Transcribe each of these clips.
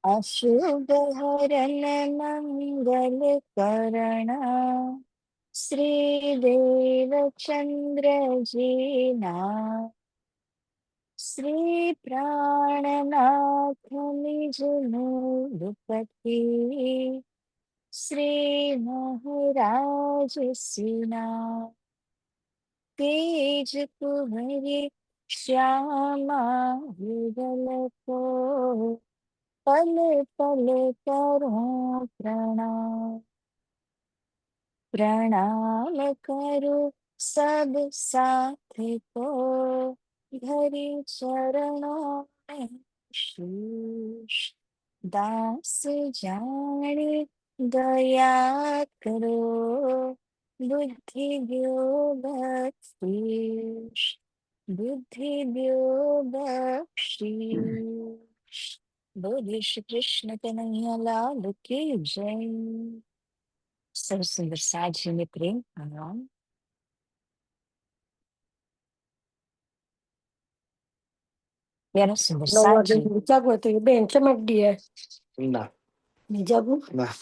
અશુભ હરણ મંગલ કરણ શ્રી દેવચંદ્રજીના શ્રી પ્રાણનાથ નિજ મૂલપતિ શ્રી મહારાજ સિના તેજ કુંવરી શ્યામા યુગલ કો પલ પલ કરું પ્રણામ પ્રણામ કરું સબ સાથ કો ધરી ચરણો में शीश दास जाने दया करो बुद्धि दो बख्शीश बुद्धि दो बख्शीश बोले श्री कृष्ण कन्हैया लाल की जय। सर्व सुंदर साजी में प्रेम प्रणाम। प्यारा सुंदर 9 વાગે साजी જાગો તો એ બેન છે મડ્ડી ના નહીં જાગું ના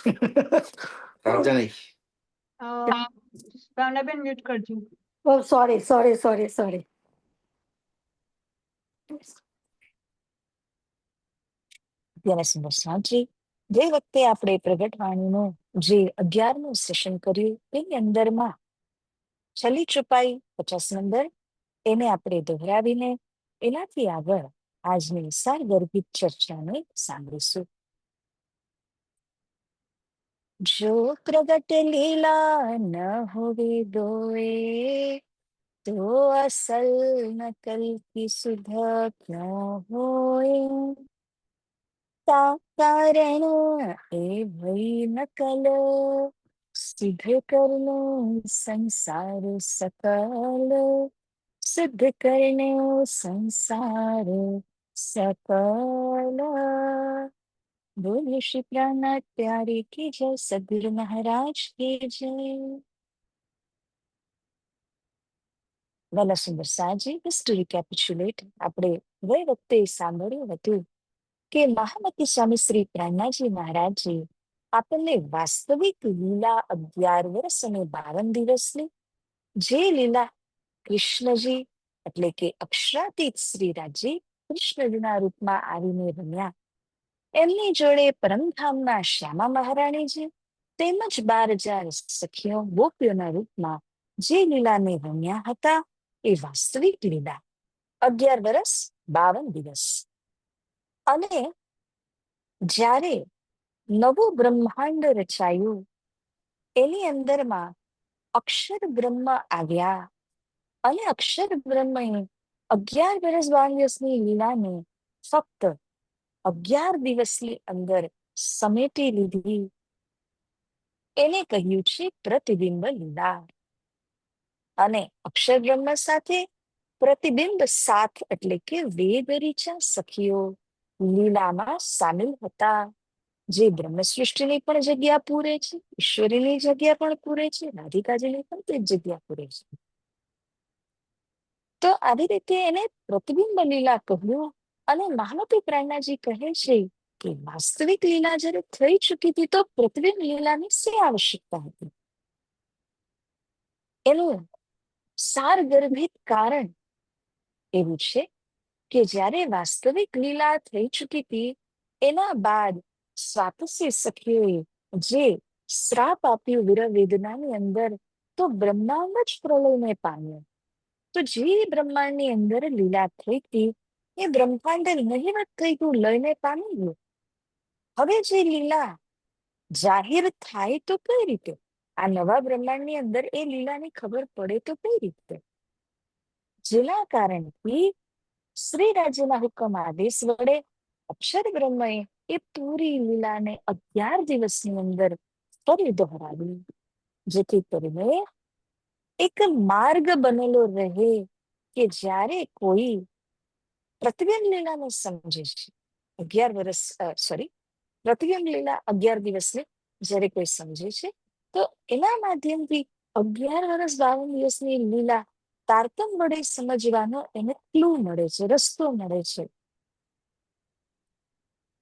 આવતા નહીં. ભાવનાબેન મ્યુટ કરજો. ઓ સોરી સોરી સોરી સોરી प्यारा सुंदर साजी જે વખતે આપણે પ્રગટવાણીનું જે 11મું સેશન કર્યું તેની અંદરમાં છલી છુપાઈ 50 નંબર એને આપણે દોહરાવીને એનાથી આગળ આજની સારગર્ભિત ચર્ચાને સાંભળીશું। જો પ્રગટ લીલા ન હોવે દોએ તો અસલ નકલ કી સુધા ક્યાં હોય કારણ એ ભઈ નકલ સિદ્ધ કરનો સંસાર સકલ સિદ્ધ કરને સંસાર સકલ। બોલે શ્રી પ્રાણનાથ પ્યારે की जय सदगुरु महाराज की जय। વાલા સુંદર સાજી just to recapitulate આપણે ગઈ વખતે સાંભળ્યું હતું કે મહામતી સ્વામી શ્રી પ્રાણનાથજી મહારાજજી આપણને વાસ્તવિક લીલા 11 વર્ષ અને 52 દિવસની જે લીલા કૃષ્ણજી એટલે કે અક્ષરાતીત શ્રીરાજજી કૃષ્ણજીના રૂપમાં આવીને રમ્યા, એમની જોડે પરમધામના શ્યામા મહારાણીજી તેમજ 12,000 સખીઓ ગોપીઓના રૂપમાં જે લીલાને રમ્યા હતા એ વાસ્તવિક લીલા 11 વર્ષ 52 દિવસ। અને જ્યારે નવું બ્રહ્માંડ રચાયું એની અંદરમાં અક્ષર બ્રહ્મ આવ્યા અને અક્ષર બ્રહ્મએ 11 વર્ષ 52 દિવસની લીલાને ફક્ત 11 દિવસની અંદર સમેટી લીધી। એને કહ્યું છે પ્રતિબિંબ લીલા। અને અક્ષર બ્રહ્મ સાથે પ્રતિબિંબ સાથ એટલે કે વેદ ઋચા સખીઓ લીલામાં સામેલ હતા, જે બ્રહ્મ સૃષ્ટિની પણ જગ્યા પૂરે છે, ઈશ્વરીની જગ્યા પણ પૂરે છે, રાધિકાજીની પણ તે જગ્યા પૂરે છે। તો આવી રીતે એને પ્રતિબિંબ લીલા કહ્યું। અને મહામતી પ્રેરણાજી કહે છે કે વાસ્તવિક લીલા જ્યારે થઈ ચૂકી હતી તો પ્રતિબિંબ લીલાની શી આવશ્યકતા હતી? એનું સારગર્ભિત કારણ એવું છે કે જ્યારે વાસ્તવિક લીલા થઈ ચૂકી હતી એના બાદ સ્વાતસ્ય સખીઓએ જે શ્રાપ આપ્યું વિરહવેદનાની અંદર, તો બ્રહ્માંડ જ પ્રલયને પામ્યો। તો જે બ્રહ્માંડની અંદર લીલા થઈ હતી એ બ્રહ્માંડ નહિવત થઈ ગયું, લયને પામી ગયું। હવે જે લીલા જાહેર થાય તો કઈ રીતે? આ નવા બ્રહ્માંડની અંદર એ લીલાની ખબર પડે તો કઈ રીતે? જેના કારણથી શ્રી રાજ્યના હુકમ આદેશ વડે અક્ષર બ્રહ્મએ એ પૂરી લીલાને 11 દિવસની અંદર ફરી દોહરાવી, જેથી કરીને એક માર્ગ બનેલો રહે કે જ્યારે કોઈ પ્રતિબિંબ લીલાને સમજે છે 11 વર્ષ પ્રતિબિંબ લીલા 11 દિવસને જ્યારે કોઈ સમજે છે તો એના માધ્યમથી 11 વર્ષ 52 દિવસની લીલા તારતમ વડે સમજવાનો એને ક્લુ મળે છે, રસ્તો મળે છે।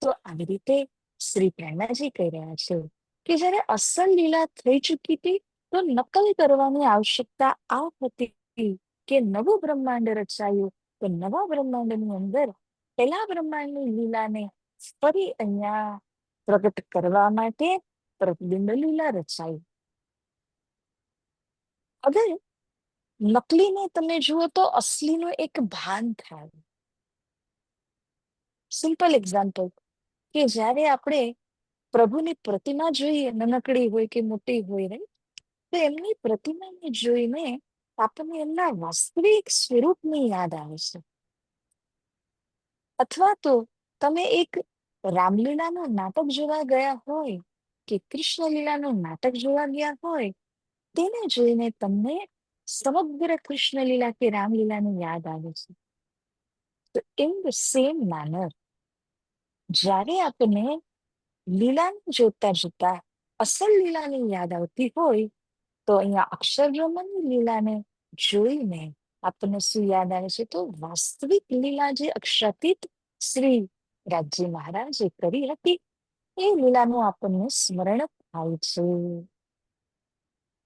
તો તો આવી રીતે શ્રી પ્રેરણાજી કહી રહ્યા છે કે જ્યારે અસલ લીલા થઈ ચૂકી હતી તો નકલ કરવાની આવશ્યકતા આ હતી કે નવું બ્રહ્માંડ રચાયું, તો નવા બ્રહ્માંડની અંદર પેલા બ્રહ્માંડની લીલાને ફરી અહીંયા પ્રગટ કરવા માટે પ્રતિબિંબ લીલા રચાયું. અગર નકલીને તમે જુઓ તો અસલીનું એક ભાન થાય. સિમ્પલ એક્ઝામ્પલ કે જ્યારે આપણે પ્રભુની પ્રતિમા જોઈએ, નાનકડી હોય કે મોટી હોય, right? તો એમની પ્રતિમાને જોઈને આપણને એમના વાસ્તવિક સ્વરૂપની યાદ આવે છે. અથવા તો તમે એક રામલીલાનું નાટક જોવા ગયા હોય કે કૃષ્ણ લીલાનું નાટક જોવા ગયા હોય, તેને જોઈને તમને સમગ્ર કૃષ્ણ લીલા કે રામલીલાની યાદ આવે છે. તો ઇન ધ સેમ મેનર જ્યારે આપણને લીલાને જોતા જોતા અસલ લીલાની યાદ આવતી હોય, તો અહીંયા અક્ષર બ્રહ્મની લીલાને જોઈને આપણને શું યાદ આવે છે? તો વાસ્તવિક લીલા જે અક્ષરાતીત શ્રી રાજજી મહારાજે કરી હતી એ લીલાનું આપણને સ્મરણ થાય છે.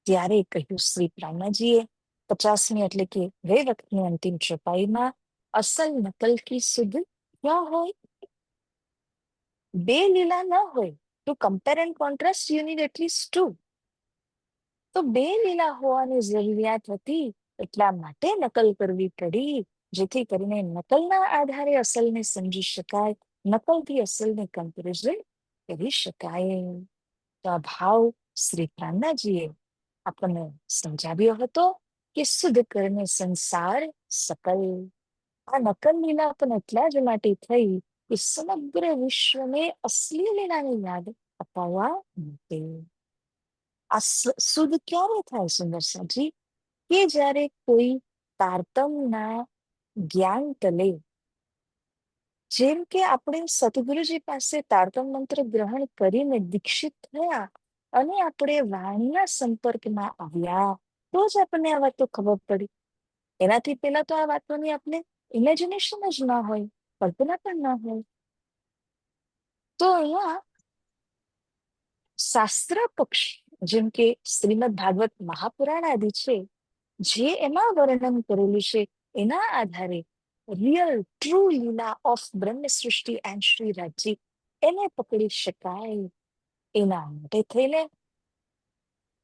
ત્યારે કહ્યું શ્રી પ્રાણજીએ 50મી એટલે કે વે વખતની અંતિમ ચોપાઈમાં અસલ નકલ કી સુધ ક્યાં હોય? બે લીલા ન હોય to compare and contrast you need at least two. તો બે લીલા હોવાની જરૂરિયાત હતી, એટલા માટે નકલ કરવી પડી, જેથી કરીને નકલના આધારે અસલને સમજી શકાય, નકલથી અસલને કમ્પેરિઝન કરી શકાય. તો આ ભાવ શ્રી પ્રાણનાજીએ આપણને સમજાવ્યો હતો કે શુદ્ધ કરને સંસાર સકલ. આ નકલ લીલા પણ એટલા જ માટે થઈ કે સમગ્ર વિશ્વને અસલી લીલાની યાદ અપાવવા માટે. આ શુદ્ધ ક્યારે થાય સુંદરસાજી? કે જ્યારે કોઈ તારતમના જ્ઞાન તલે, જેમ કે આપણે સદગુરુજી પાસે તારતમ મંત્ર ગ્રહણ કરીને દીક્ષિત થયા અને આપણે વાણીના સંપર્કમાં આવ્યા, તો જ આપણને આ વાતો ખબર પડી. એનાથી પહેલા તો આ વાતોની આપણે ઇમેજિનેશન જ ના હોય, કલ્પના પણ ના હોય. તો અહીંયા શાસ્ત્ર પક્ષ જેમ કે શ્રીમદ ભાગવત મહાપુરાણ આદિ છે, જે એમાં વર્ણન કરેલું છે એના આધારે રિયલ ટ્રુ લીલા ઓફ બ્રહ્મ સૃષ્ટિ એન્ડ શ્રી રાજજી એને પકડી શકાય. એના માટે થઈને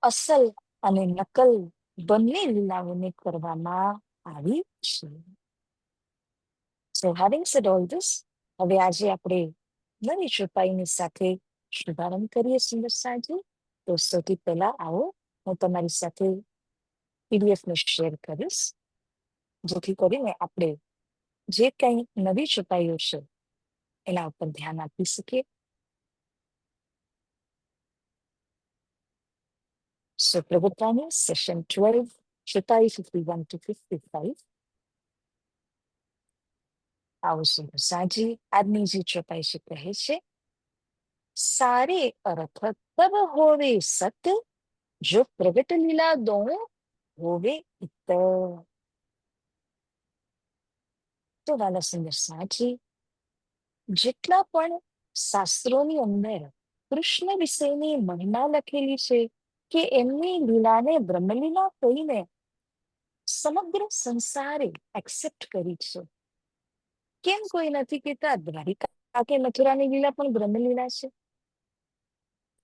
અસલ અને નકલ બંને લીલાઓને કરવામાં આવી છે. So having said all this, હવે આજે આપણે નવી ચોપાઈની સાથે શુભારંભ કરીએ સુંદર સાંજે. તો સૌથી પહેલા આવો હું તમારી સાથે PDF ને શેર કરીશ, જેથી કરીને આપણે જે કંઈ નવી ચોપાઈઓ છે એના ઉપર ધ્યાન આપી શકીએ. So પ્રભુતાની સેશન 12 ચોપાઈ 51 to 55. આવો સુંદર સાંજી આજની જે ચોપાઈ છે કહે છે, સારે અર્થ તબ હોવે સત, જો પ્રગટ લીલા દો હોવે ઇત. તો વાલા સુંદર સાંજી, જેટલા પણ શાસ્ત્રોની અંદર કૃષ્ણ વિશેની મહિમા લખેલી છે કે એમની લીલાને બ્રહ્મલીલા કહીને સમગ્ર સંસારે એક્સેપ્ટ કરી છે. કેમ કોઈ નથી કહેતા દ્વારિકા કે મથુરાની લીલા પણ બ્રહ્મલીલા છે?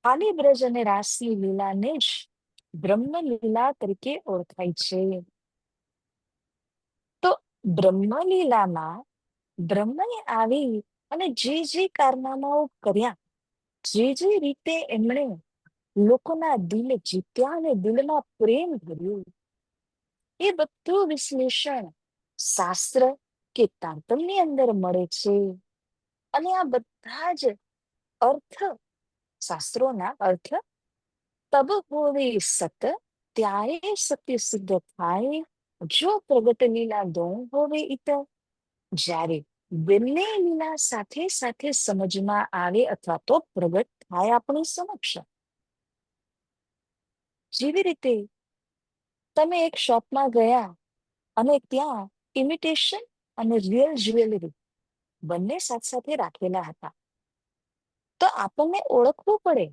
ખાલી બ્રજ અને રાસની લીલાને જ બ્રહ્મલીલા તરીકે ઓળખાય છે. તો બ્રહ્મલીલામાં બ્રહ્મને આવી અને જે જે કારનામાઓ કર્યા, જે જે રીતે એમણે લોકોના દિલ જીત્યા અને દિલમાં પ્રેમ ભર્યું, એ બધું વિશ્લેષણ શાસ્ત્ર કે તારતમની અંદર મળે છે. અને આ બધા જ અર્થ, શાસ્ત્રોના અર્થ તબ હોવે સત, ત્યારે સત્ય સિદ્ધ થાય, જો પ્રગટ લીલા દો હોવે ઇત. જ્યારે બંને લીલા સાથે સાથે સમજમાં આવે અથવા તો પ્રગટ થાય આપણી સમક્ષ. જેવી રીતે તમે એક શોપમાં ગયા અને ત્યાં ઇમિટેશન અને રિયલ જ્વેલરી બંને સાથે સાથે રાખેલા હતા. તો આપણને ઓળખવું પડે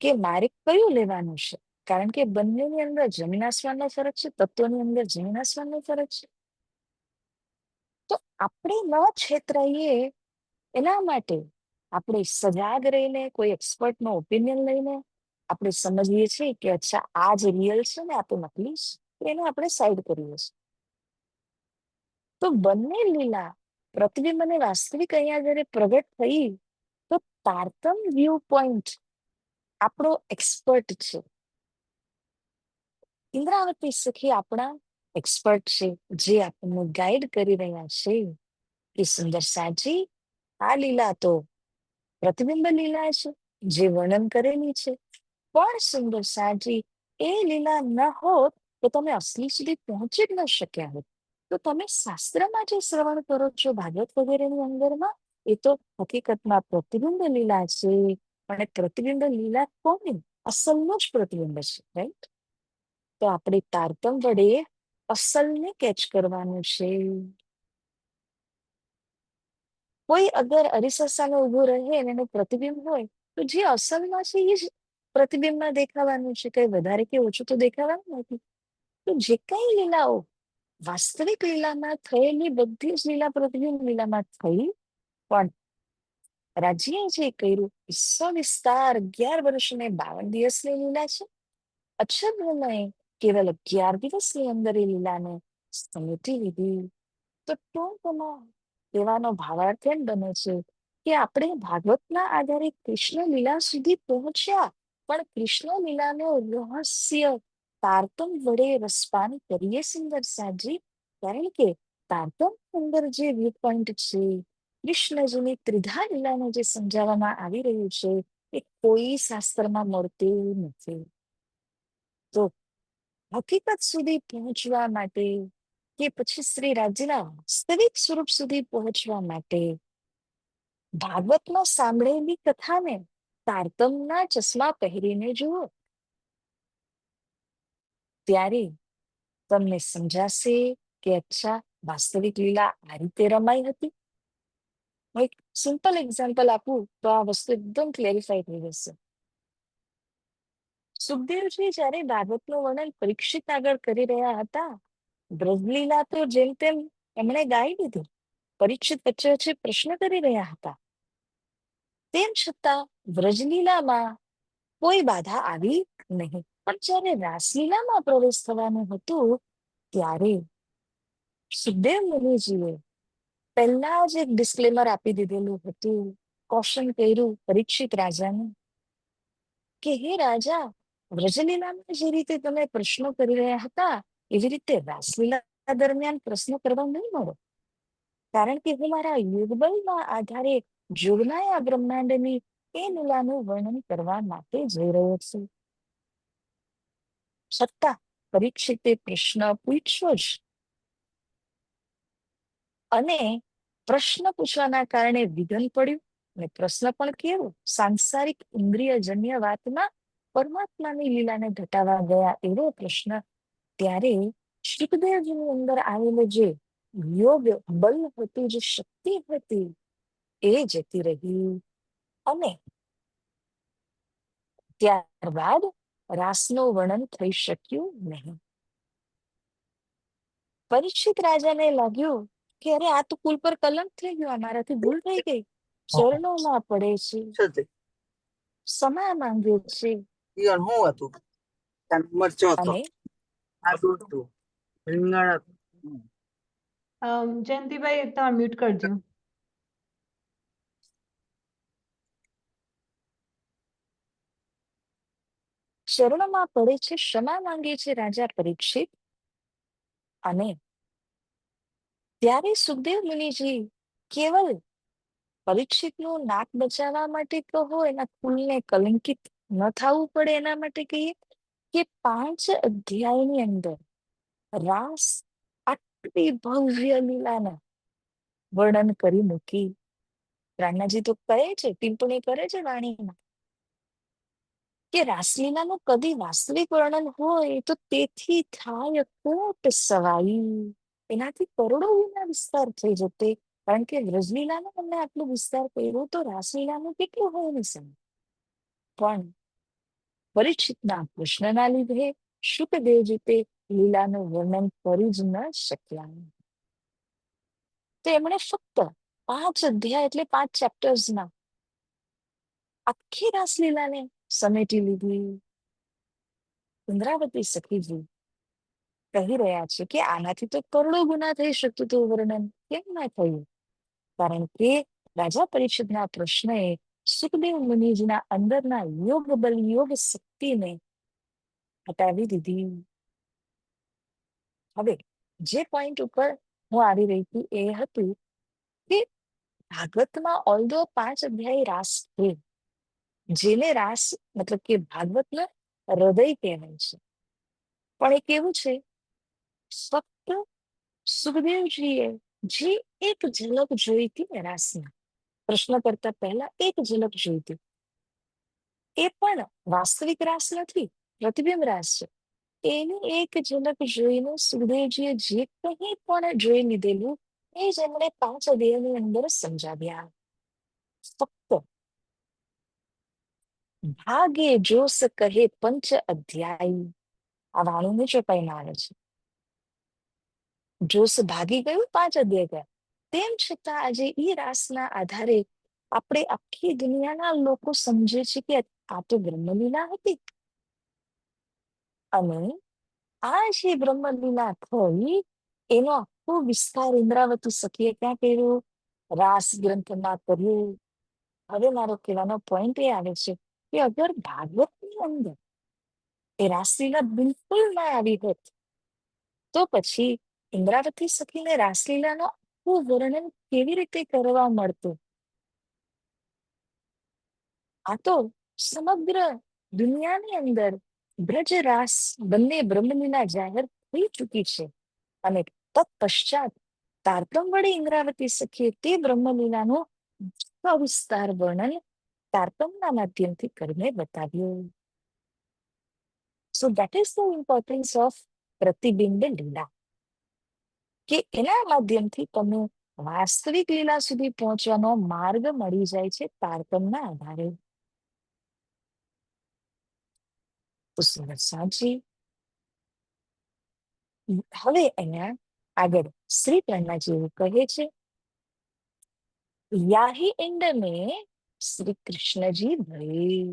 કે મારે કયું લેવાનું છે, કારણ કે બંનેની અંદર જમીન આસમાનનો ફરક છે, તત્વોની અંદર જમીન આસમાનનો ફરક છે. તો આપણે ન છેતરાઈએ એના માટે આપણે સજાગ રહીને કોઈ એક્સપર્ટનો ઓપિનિયન લઈને આપણે સમજીએ છીએ કે અચ્છા આ જ રિયલ છે ને આ તો નકલી છે, તો એને આપણે સાઈડ કરીએ છીએ. તો બંને લીલા પ્રતિબિંબ અને વાસ્તવિક અહીંયા જ્યારે પ્રગટ થઈ તો તારતમ વ્યૂ પોઈન્ટ આપણો એક્સપર્ટ છે. ઇન્દ્રાવતી સખી આપણા એક્સપર્ટ છે, જે આપણને ગાઈડ કરી રહ્યા છે કે સુંદર સાજી આ લીલા તો પ્રતિબિંબ લીલા છે જે વર્ણન કરેલી છે, પણ સુંદર સાજી એ લીલા ન હોત તો તમે અસલી સુધી પહોંચી જ ન શક્યા હોત. તો તમે શાસ્ત્રમાં જે શ્રવણ કરો છો ભાગવત વગેરેની અંદરમાં એ તો હકીકતમાં પ્રતિબિંબ લીલા છે, પણ એ પ્રતિબિંબ લીલા કોની અસલનું જ પ્રતિબિંબ છે, રાઈટ? તો આપણે તારતમ વડે અસલને કેચ કરવાનું છે. કોઈ અગર અરીસા સામે ઉભું રહે અને એનું પ્રતિબિંબ હોય તો જે અસલમાં છે એ જ પ્રતિબિંબમાં દેખાવાનું છે, કઈ વધારે કે ઓછું તો દેખાવાનું નથી. તો જે કઈ લીલાઓ વાસ્તવિક લીલામાં થયેલી બધી જ લીલા પ્રતિબિંબ લીલામાં થઈ, પણ રાજ્યએ જે કર્યું સવિસ્તાર 11 વર્ષ અને 52 દિવસની લીલા છે. અક્ષરબ્રહ્મએ કેવલ 11 દિવસની અંદર એ લીલાને સમેટી લીધી. તો ટૂંકમાં કહેવાનો ભાવાર્થ એમ બને છે કે આપણે ભાગવતના આધારે કૃષ્ણ લીલા સુધી પહોંચ્યા, પણ કૃષ્ણ લીલાનું રહસ્ય તારતમ વડે રસપાન કરીએ સુંદર સાજી, કારણ કે તારતમ અંદર જે વ્યૂ પોઈન્ટ છે કૃષ્ણજીની ત્રિધા લીલાને જે સમજાવવામાં આવી રહ્યું છે એ કોઈ શાસ્ત્રમાં મળતું નથી. તો હકીકત સુધી પહોંચવા માટે કે પછી શ્રી રાજ્યના વાસ્તવિક સ્વરૂપ સુધી પહોંચવા માટે ભાગવતમાં સાંભળેલી કથાને તારતમના ચશ્મા પહેરીને જુઓ, ત્યારે તમને સમજાશે કે અચ્છા વાસ્તવિક લીલા આ રીતે રમાઈ હતી. હું એક સિમ્પલ એક્ઝામ્પલ આપું તો આ વસ્તુ એકદમ ક્લેરિફાઈ થઈ જશે. સુખદેવજી જ્યારે ભાગવતનું વર્ણન પરીક્ષિત આગળ કરી રહ્યા હતા, બ્રજલીલા તો જેમ તેમ એમણે ગાઈ દીધી, પરીક્ષિત વચ્ચે વચ્ચે પ્રશ્ન કરી રહ્યા હતા, તેમ છતાં વ્રજલીલામાં કોઈ બાધા આવી નહીં. પણ જ્યારે રાસલીલામાં પ્રવેશ થવાનું હતું ત્યારે સુખદેવ મુનિજીએ પહેલા જ એક ડિસ્ક્લેમર આપી દીધેલું હતું, કોશન કર્યું પરીક્ષિત રાજાને કે હે રાજા, વ્રજલીલામાં જે રીતે તમે પ્રશ્નો કરી રહ્યા હતા એવી રીતે રાસલીલા દરમિયાન પ્રશ્નો કરવા નહીં મળો, કારણ કે હું મારા યુગબલના આધારે જોગનાયા બ્રહ્માંડની એ લીલાનું વર્ણન કરવા માટે જઈ રહ્યો છું. છતાં પરીક્ષિતે પ્રશ્ન પૂછ્યો જ, અને પ્રશ્ન પૂછવાના કારણે વિઘન પડ્યું, અને પ્રશ્ન પણ કેવો સાંસારિક ઇન્દ્રિયજન્ય વાતમાં પરમાત્માની લીલાને ઘટાવા ગયા એવો પ્રશ્ન. ત્યારે સુખદેવજીની અંદર આવેલો જે યોગ બલ હતું, જે શક્તિ હતી એ જતી રહી, અને ત્યારબાદ રાસનું વર્ણન થઈ શક્યું નહીં. પરીક્ષિત રાજાને લાગ્યું કે અરે આ તો કુલ પર કલંક થઈ ગયું, મારાથી ભૂલ થઈ ગઈ, ચરણોમાં પડે છે, શું છે? ક્ષમા માંગે છે, ઈવન શું હતું? મરચો હતો. અને આ શું હતું? રીંગણ હતું. જયંતિભાઈ તમે મ્યુટ કરજો. ચરણોમાં પડે છે, ક્ષમા માંગે છે રાજા પરીક્ષિત. અને ત્યારે સુખદેવ મુનિજી કેવલ પરીક્ષિતનું નાક બચાવવા માટે કહો, એના કુલને કલંકિત ન થવું પડે એના માટે કહીએ કે 5 અધ્યાયની અંદર રાસ આટલી ભવ્ય લીલાને વર્ણન કરી મૂકી. રાણાજી તો કહે છે, ટિપ્પણી કરે છે વાણીમાં કે રાસલીલાનું કદી વાસ્તવિક વર્ણન હોય તો તેથી થાય કોટ સવાઈ, એનાથી કરોડો વિના વિસ્તાર થઈ જતે, કારણ કે વ્રજલીલાનો તમને આટલો વિસ્તાર કર્યો તો રાસલીલાનું કેટલું હોય નહીં સમજ. પણ પરીક્ષિતના પ્રશ્નના લીધે શુકદેવજી તે લીલાનું વર્ણન કરી જ ન શક્યા. તો એમણે ફક્ત 5 અધ્યાય એટલે 5 ચેપ્ટર્સમાં આખી રાસલીલાને સમેટી લીધી. ઇન્દ્રાવતી સખીજી કહી રહ્યા છે કે આનાથી તો કરોડો ગુના થઈ શકતું હતું વર્ણન. કેમ ના થયું? કારણ કે રાજા પરીક્ષિતના પ્રશ્નએ સુખદેવ મુનિજીના અંદરના યોગ બલ યોગ શક્તિને હટાવી દીધી. હવે જે પોઈન્ટ ઉપર હું આવી રહી હતી એ હતું કે ભાગવતમાં ઓલ્ધો 5 અધ્યાય રાસ છે, જેને રાસ મતલબ કે ભાગવતનું હૃદય કહેવાય છે. પણ એ કેવું છે? ફક્ત સુખદેવજીએ જે એક ઝલક જોઈ હતી ને રાસના, પ્રશ્ન કરતા પહેલા એક ઝલક જોઈ હતી, એ પણ વાસ્તવિક રાસ નથી, પ્રતિબિંબ રાસ છે. એની એક ઝલક જોઈને સુખદેવજીએ જે કંઈ પણ જોઈ લીધેલું એ જ એમણે 5 અધ્યાયની અંદર સમજાવ્યા. ફક્ત ભાગે જોસ કહે પંચ અધ્યાય, આ વાણીને ચોપાઈમાં આવે છે. જોશ ભાગી ગયું, 5 અધ્યાય ગયા. તેમ છતાં આજે ઈ રાસના આધારે આપણે આખી દુનિયાના લોકો સમજે છે કે આ તો બ્રહ્મલીલા હતી. અને આ જે બ્રહ્મલીલા થઈ એનો આખો વિસ્તાર ઇન્દ્રાવતી સખીએ ક્યાં કર્યો? રાસ ગ્રંથમાં કર્યું. હવે મારો કહેવાનો પોઈન્ટ એ આવે છે કે અગર ભાગવતની અંદર એ રાસલીલા બિલકુલ ના આવી હોત તો પછી ઇન્દ્રાવતી સખીને રાસલીલાનો આખું વર્ણન કેવી રીતે કરવા મળતું? આ તો સમગ્ર દુનિયાની અંદર બ્રજ રાસ બંને બ્રહ્મલીલા જાહેર થઈ ચૂકી છે. અને તત્પશ્ચાત તારતમ વડે ઇન્દ્રાવતી સખીએ તે બ્રહ્મલીલાનું સવિસ્તાર વર્ણન તારતમના માધ્યમથી કરીને બતાવ્યું. So that is the importance of પ્રતિબિંબ લીલા, કે એના માધ્યમથી તમે વાસ્તવિક લીલા સુધી પહોંચવાનો માર્ગ મળી જાય છે તારતમના આધારે. તો સાચી હવે અહીંયા આગળ શ્રી પ્રહલાદજી એવું કહે છે, યાહી ઇંડ में શ્રી કૃષ્ણજી ભય.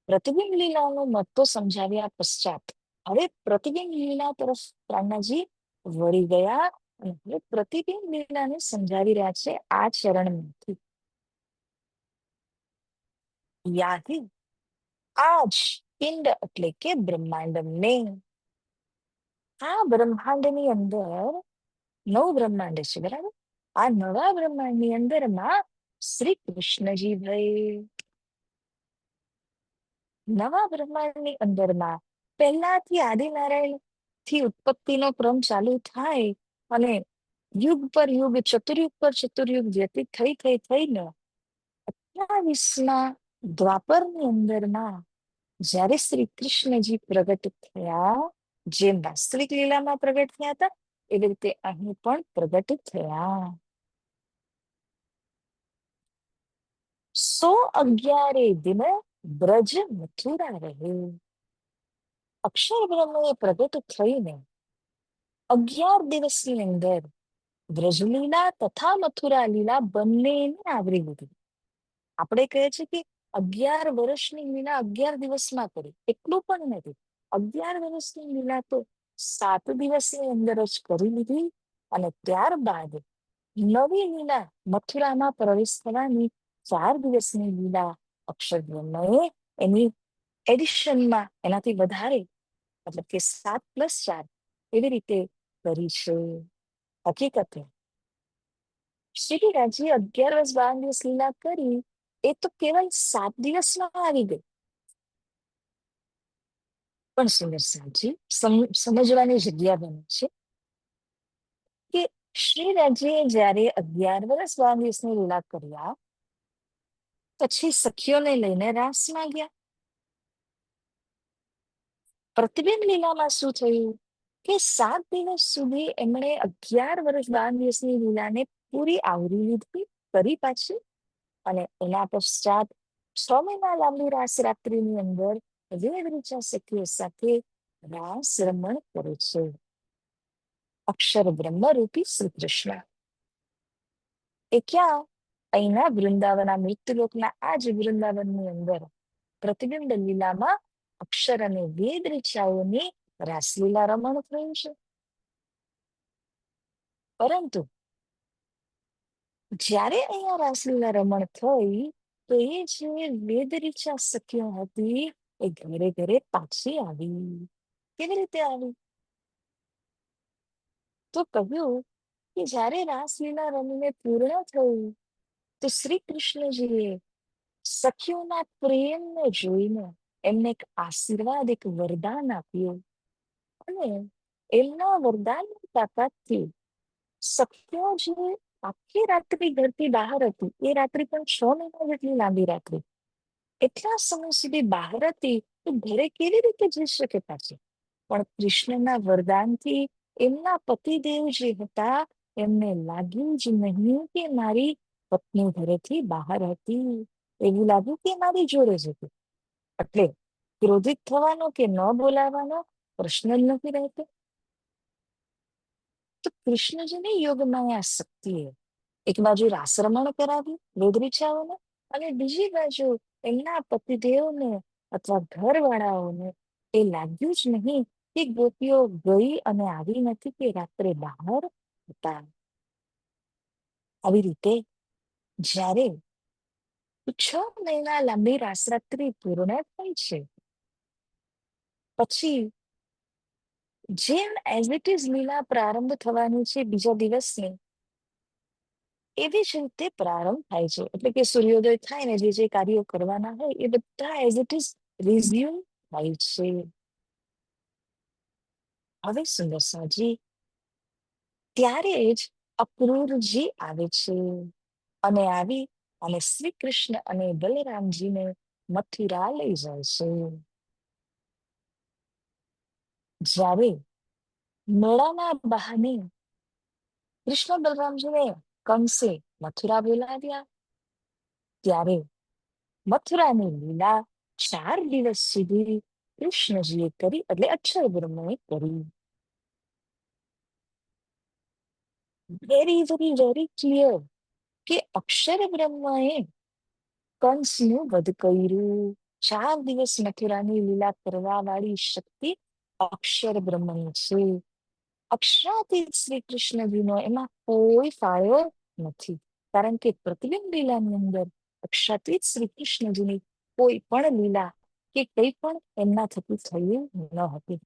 પ્રતિબિંબ લીલાનો મત તો સમજાવ્યા પશ્ચાત હવે પ્રતિબિંબ લીલા તરફ પ્રહલાદજી વળી ગયા અને હવે પ્રતિબિંબ લીલાને સમજાવી રહ્યા છે આ ચરણમાંથી. યાહી આજ પિંડ એટલે કે બ્રહ્માંડ ને, આ બ્રહ્માંડની અંદર 9 બ્રહ્માંડ છે, બરાબર? આ નવા બ્રહ્માંડની અંદરમાં શ્રી કૃષ્ણજી ભય. નવા બ્રહ્માંડની અંદરમાં પહેલાથી આદિનારાયણ થી ઉત્પત્તિનો ક્રમ ચાલુ થાય અને યુગ પર યુગ, ચતુર્યુગ પર ચતુર્યુગ વ્યતીત થઈને 28મા દ્વાપરની અંદરમાં જ્યારે શ્રી કૃષ્ણજી પ્રગટ થયા, જેમ વાસ્તવિક લીલામાં પ્રગટ થયા હતા એવી રીતે અહીં પણ પ્રગટ થયા. 111 દિન બ્રજ મથુરા રહે. અક્ષર બ્રહ્મ પ્રગટ થઈને 11 દિવસની અંદર વ્રજલીલા તથા મથુરા લીલા બંનેને આવરી લીધી. આપણે કહે છે કે 11 વર્ષની લીલા 11 દિવસમાં કરી, એટલું પણ નથી. 11 વર્ષની લીલા તો 7 દિવસની અંદર જ કરી લીધી અને ત્યારબાદ નવી લીલા મથુરામાં પ્રવેશ થવાની 4 દિવસની લીલા અક્ષર બ્રહ્મએ એની એડિશનમાં એનાથી વધારે, મતલબ કે 7 + 4 એવી રીતે કરી છે. હકીકતે શ્રીરાજી 11 વર્ષ 12 દિવસ લીલા કરી એ તો કેવલ 7 દિવસમાં આવી ગઈ. પણ સુંદર સાજી સમજવાની જગ્યા બને છે કે શ્રીરાજીએ જ્યારે 11 વર્ષ 12 દિવસની લીલા કર્યા પછી સખીઓને લઈને રાસમાં ગયા. પ્રતિબિંબ લીલામાં શું થયું કે 7 દિવસ સુધી એમણે 11 વર્ષ 12 દિવસની લીલાને પૂરી આવરી લીધી કરી પાછી, અને એના પશ્ચાત 6 મહિના લાંબી રાસ રાત્રિની અંદર વેદ ઋચા સખીઓ સાથે રાસ રમણ કરે છે. અક્ષર બ્રહ્મરૂપી શ્રી કૃષ્ણ એ ક્યાં? અહીંના વૃંદાવન, મૃત્યુલોકના આ જ વૃંદાવનની અંદર પ્રતિબિંબ લીલામાં અક્ષર અને વેદ ઋચાઓની રાસલીલા રમણ થયું છે. પરંતુ જ્યારે અહીંયા રાસલીલા રમણ થઈ તો એ જે વેદ ઋચા સખીઓ હતી એ ઘરે ઘરે પાછી આવી. કેવી રીતે આવી? તો કહ્યું કે જ્યારે રાસલીલા રમીને પૂર્ણ થયું તો શ્રી કૃષ્ણજીએ સખીઓના પ્રેમને જોઈને એમને એક આશીર્વાદ, એક વરદાન આપ્યું, અને એમના વરદાનની તાકાતથી સખીઓ જે આખી રાત્રિ ઘરથી બહાર હતી, એ રાત્રિ પણ 6 મહિના જેટલી લાંબી રાત્રિ, એટલા સમય સુધી બહાર હતી તો ઘરે કેવી રીતે જઈ શકે પાછી? પણ કૃષ્ણના વરદાનથી એમના પતિદેવ જે હતા એમને લાગ્યું જ નહીં કે મારી પત્ની ઘરેથી બહાર હતી. એવું લાગ્યું કે મારી જોડે જ હતી. એટલે ક્રોધિત થવાનો કે ન બોલાવવાનો પ્રશ્ન જ નથી રહેતો. તો કૃષ્ણજીની યોગમાયા શક્તિએ એક બાજુ રાસરમણ કરાવ્યું વેદરીચાઓને, અને બીજી બાજુ એમના પતિદેવને અથવા ઘરવાળાઓને એ લાગ્યું જ નહીં કે ગોપીઓ ગઈ અને આવી નથી, કે રાત્રે બહાર હતા. આવી રીતે જ્યારે 6 મહિના લાંબી રાસરાત્રિ પૂર્ણ થઈ છે, પછી જેમ એઝ ઇટ ઇઝ લીલા પ્રારંભ થવાની છે બીજા દિવસની, એવી જ રીતે પ્રારંભ થાય છે. એટલે કે સૂર્યોદય થાય ને જે કાર્યો કરવાના હોય એ બધા એઝ ઇટ ઇઝ રિઝ્યુમ થાય છે. હવે સુંદરસાજી ત્યારે જ અક્રૂરજી આવે છે, અને આવી અને શ્રી કૃષ્ણ અને બલરામજીને મથુરા લઈ જાય છે. જ્યારે મેળાના બહાને કૃષ્ણ બલરામજીને કંસે મથુરા બોલાવ્યા, ત્યારે મથુરાની લીલા 4 દિવસ સુધી કૃષ્ણજીએ કરી, એટલે અક્ષર બ્રહ્મએ કરી. વેરી વેરી વેરી ક્લિયર કે અક્ષર બ્રહ્મએ કંસનું વધ કર્યું. 4 દિવસ મથુરાની લીલા કરવા વાળી શક્તિ અક્ષર બ્રહ્મની છે. અક્ષરાતીત શ્રી કૃષ્ણજીનો એમાં કોઈ ફાળો નથી, કારણ કે પ્રતિબિંબ લીલાની અંદર અક્ષરાતીત શ્રી કૃષ્ણજીની કોઈ પણ લીલા કે કંઈ પણ એમના થકી થયું ન હતું.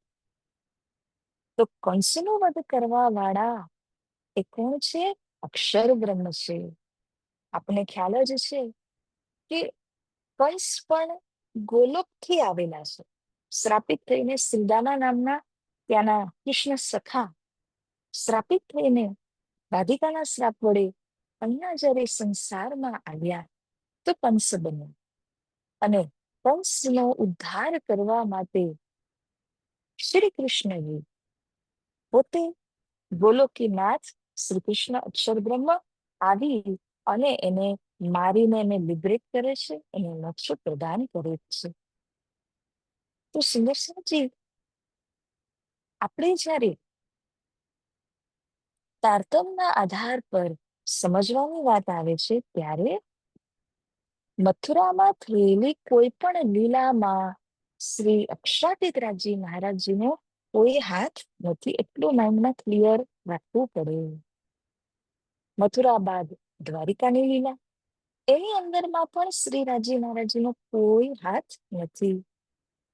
તો કંસનો વધ કરવા વાળા એ કોણ છે? અક્ષર બ્રહ્મ છે. આપણને ખ્યાલ જ છે કે કંસ પણ ગોલોકથી આવેલા છે. શ્રાપિત થઈને શ્રીદામા નામના ત્યાંના કૃષ્ણ સખા શ્રાપિત થઈને રાધિકાના શ્રાપ વડે અહીંયા જ્યારે સંસારમાં આવ્યા તો કંસ બન્યો, અને કંસનો ઉદ્ધાર કરવા માટે શ્રી કૃષ્ણજી પોતે ગોલોકીનાથ શ્રી કૃષ્ણ અક્ષર બ્રહ્મ આવી અને એને મારીને એને લિબરેટ કરે છે, એને મોક્ષ પ્રદાન કરે છે. તો સુંદરસિંહજી, આપણે જ્યારે તારતમ્યના આધાર પર સમજવાની વાત આવે છે ત્યારે મથુરામાં થયેલી કોઈ પણ લીલામાં શ્રી અક્ષરાતીતરાજજી મહારાજજીનો કોઈ હાથ નથી, એટલું માઇન્ડમાં ક્લિયર રાખવું પડે. મથુરા બાદ દ્વારિકાની લીલા, એની અંદરમાં પણ શ્રી રાજી મહારાજજીનો કોઈ હાથ નથી.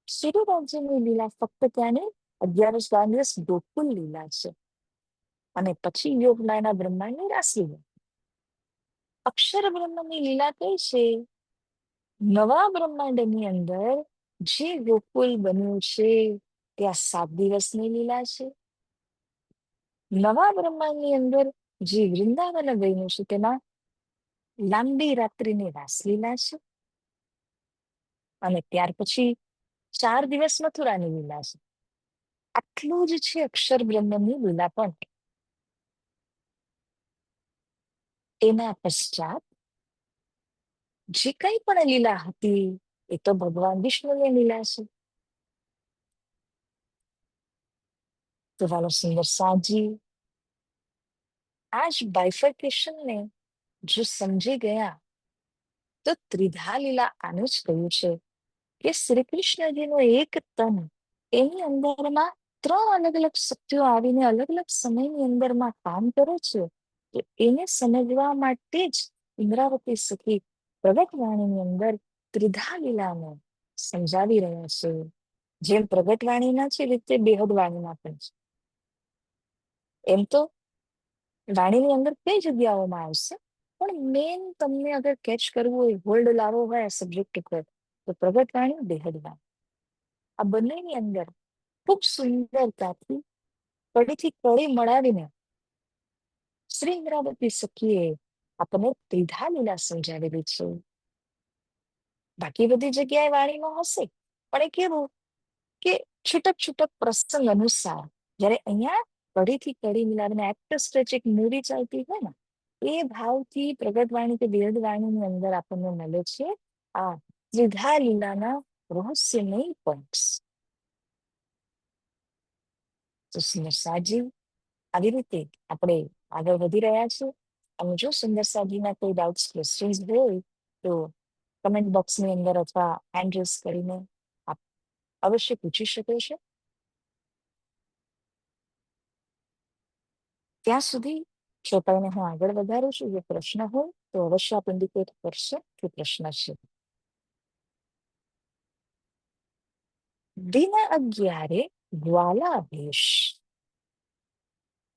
શ્રી રાજ્યની લીલા ફક્ત ત્યાંની 11 દિવસ ગોકુલ લીલા છે, અને પછી યોગમાયાના બ્રહ્માંડની રાસલીલા. અક્ષર બ્રહ્મની લીલા કઈ છે? નવા બ્રહ્માંડની અંદર જે ગોકુલ બન્યું છે ત્યાં 7 દિવસની લીલા છે. નવા બ્રહ્માંડની અંદર જે વૃંદાવન બન્યું છે તેમાં લાંબી રાત્રિની રાસલીલા છે, અને ત્યાર પછી 4 દિવસ મથુરાની લીલા છે. આટલું જ છે અક્ષર બ્રહ્મની લીલા પણ. એના પશ્ચાત જે કંઈ પણ લીલા હતી એ તો ભગવાન વિષ્ણુની લીલા છે. તો વાલો સુંદર સાજી, આ જ બાયફર્કેશનને જો સમજી ગયા તો ત્રિધા લીલા આનું જ કહ્યું છે કે શ્રી કૃષ્ણજીનું એક તન, એની અંદરમાં 3 અલગ અલગ શક્તિઓ આવીને અલગ અલગ સમયની અંદરમાં કામ કરે છે. તો એને સમજવા માટે જ ઇન્દ્રાવતી સખી પ્રગટવાણીની અંદર ત્રિધા લીલાને સમજાવી રહ્યા છે. જેમ પ્રગટવાણીના છે રીતે બેહદ વાણીના પણ છે. એમ તો વાણીની અંદર કઈ જગ્યાઓમાં આવશે, પણ મેન તમને અગર કેચ કરવું હોય, હોલ્ડ લાવવો હોય આ સબ્જેક્ટ ઉપર, તો પ્રગટવાણી, બેહદ વાણી, આ બંનેની અંદર ખૂબ સુંદરતાથી કડીથી કડી મળાવીને શ્રી ઇન્દ્રાવતી સખીએ આપણને ત્રિધા લીલા સમજાવેલી છે. બાકી બધી જગ્યાએ વાણીમાં હશે, પણ એ કેવું કે છૂટક છૂટક પ્રસંગ અનુસાર, જ્યારે અહીંયા કડીથી કડી મિલાવીને એક્ટ એક મૂવી ચાલતી હોય ને એ ભાવથી પ્રગટવાણી કે બેહદ વાણીની અંદર આપણને મળે છે આ ત્રિધા લીલાના રહસ્યમય પોઈન્ટ્સ. તો સુંદરસાજી, આવી રીતે આપણે આગળ વધી રહ્યા છીએ. અને જો સુંદરસાજીના કોઈ ડાઉટ્સ ક્વેશ્ચન્સ હોય તો કમેન્ટ બોક્સની અંદર અથવા હેન્ડ રેઝ કરીને આપ અવશ્ય પૂછી શકો છો. ત્યાં સુધી શ્રોતાઓને હું આગળ વધારું છું. જો પ્રશ્ન હોય તો અવશ્ય આપ ઇન્ડિકેટ કરશો કે પ્રશ્ન છે. દિન 11 ગ્વાલાભેષ.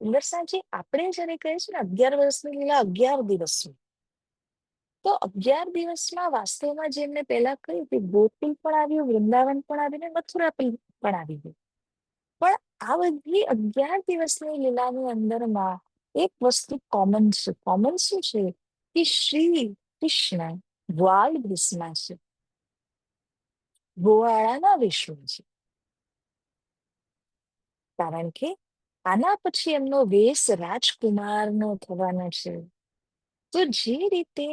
સુંદરસાજી, આપણે જયારે કહીએ છીએ ને 11 વર્ષની લીલા 11 દિવસની, તો 11 દિવસમાં વાસ્તવમાં જેમને પહેલા કહ્યું કે ગોકુળ પણ આવ્યું, વૃંદાવન પણ આવ્યું ને મથુરા પણ આવી ગયું. પણ આ બધી 11 દિવસની લીલાની અંદરમાં એક વસ્તુ કોમન છે. કોમન શું છે કે શ્રી કૃષ્ણ ગ્વાલ ભેષમાં છે, ગોવાળાના વેશમાં છે. કારણ કે આના પછી એમનો વેશ રાજકુમારનો થવાનો છે. તો જે રીતે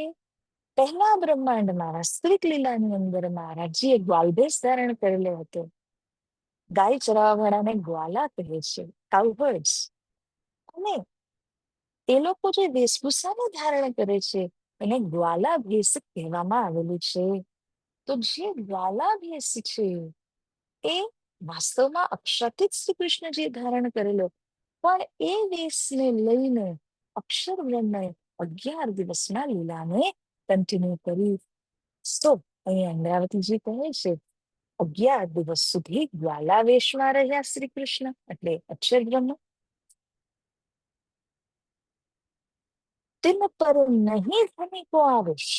પહેલા બ્રહ્માંડમાં વાસ્તવિક લીલાની અંદરમાં રાજ્ય ગ્વાલભેષ ધારણ કરેલો હતો. ગાય ચરાવવાવાળાને ગ્વાલા કહે છે, કાઉહર્ડ્સ. અને એ લોકો જે વેશભૂષાને ધારણ કરે છે એને ગ્વાલા ભેષ કહેવામાં આવેલું છે. તો જે ગ્વાલા ભેષ છે એ વાસ્તવમાં અક્ષરથી જ શ્રી કૃષ્ણજીએ ધારણ કરેલો, પણ એ વેશને લઈને અક્ષર બ્રહ્મએ 11 દિવસના લીલાને કન્ટિન્યુ કરી. તો અહીં ઇન્દ્રાવતીજી કહે છે 11 દિવસ સુધી ગ્વાલા વેશમાં રહ્યા શ્રી કૃષ્ણ, એટલે અક્ષર બ્રહ્મ. તેમ પર નહીં ધનિકો આવેશ.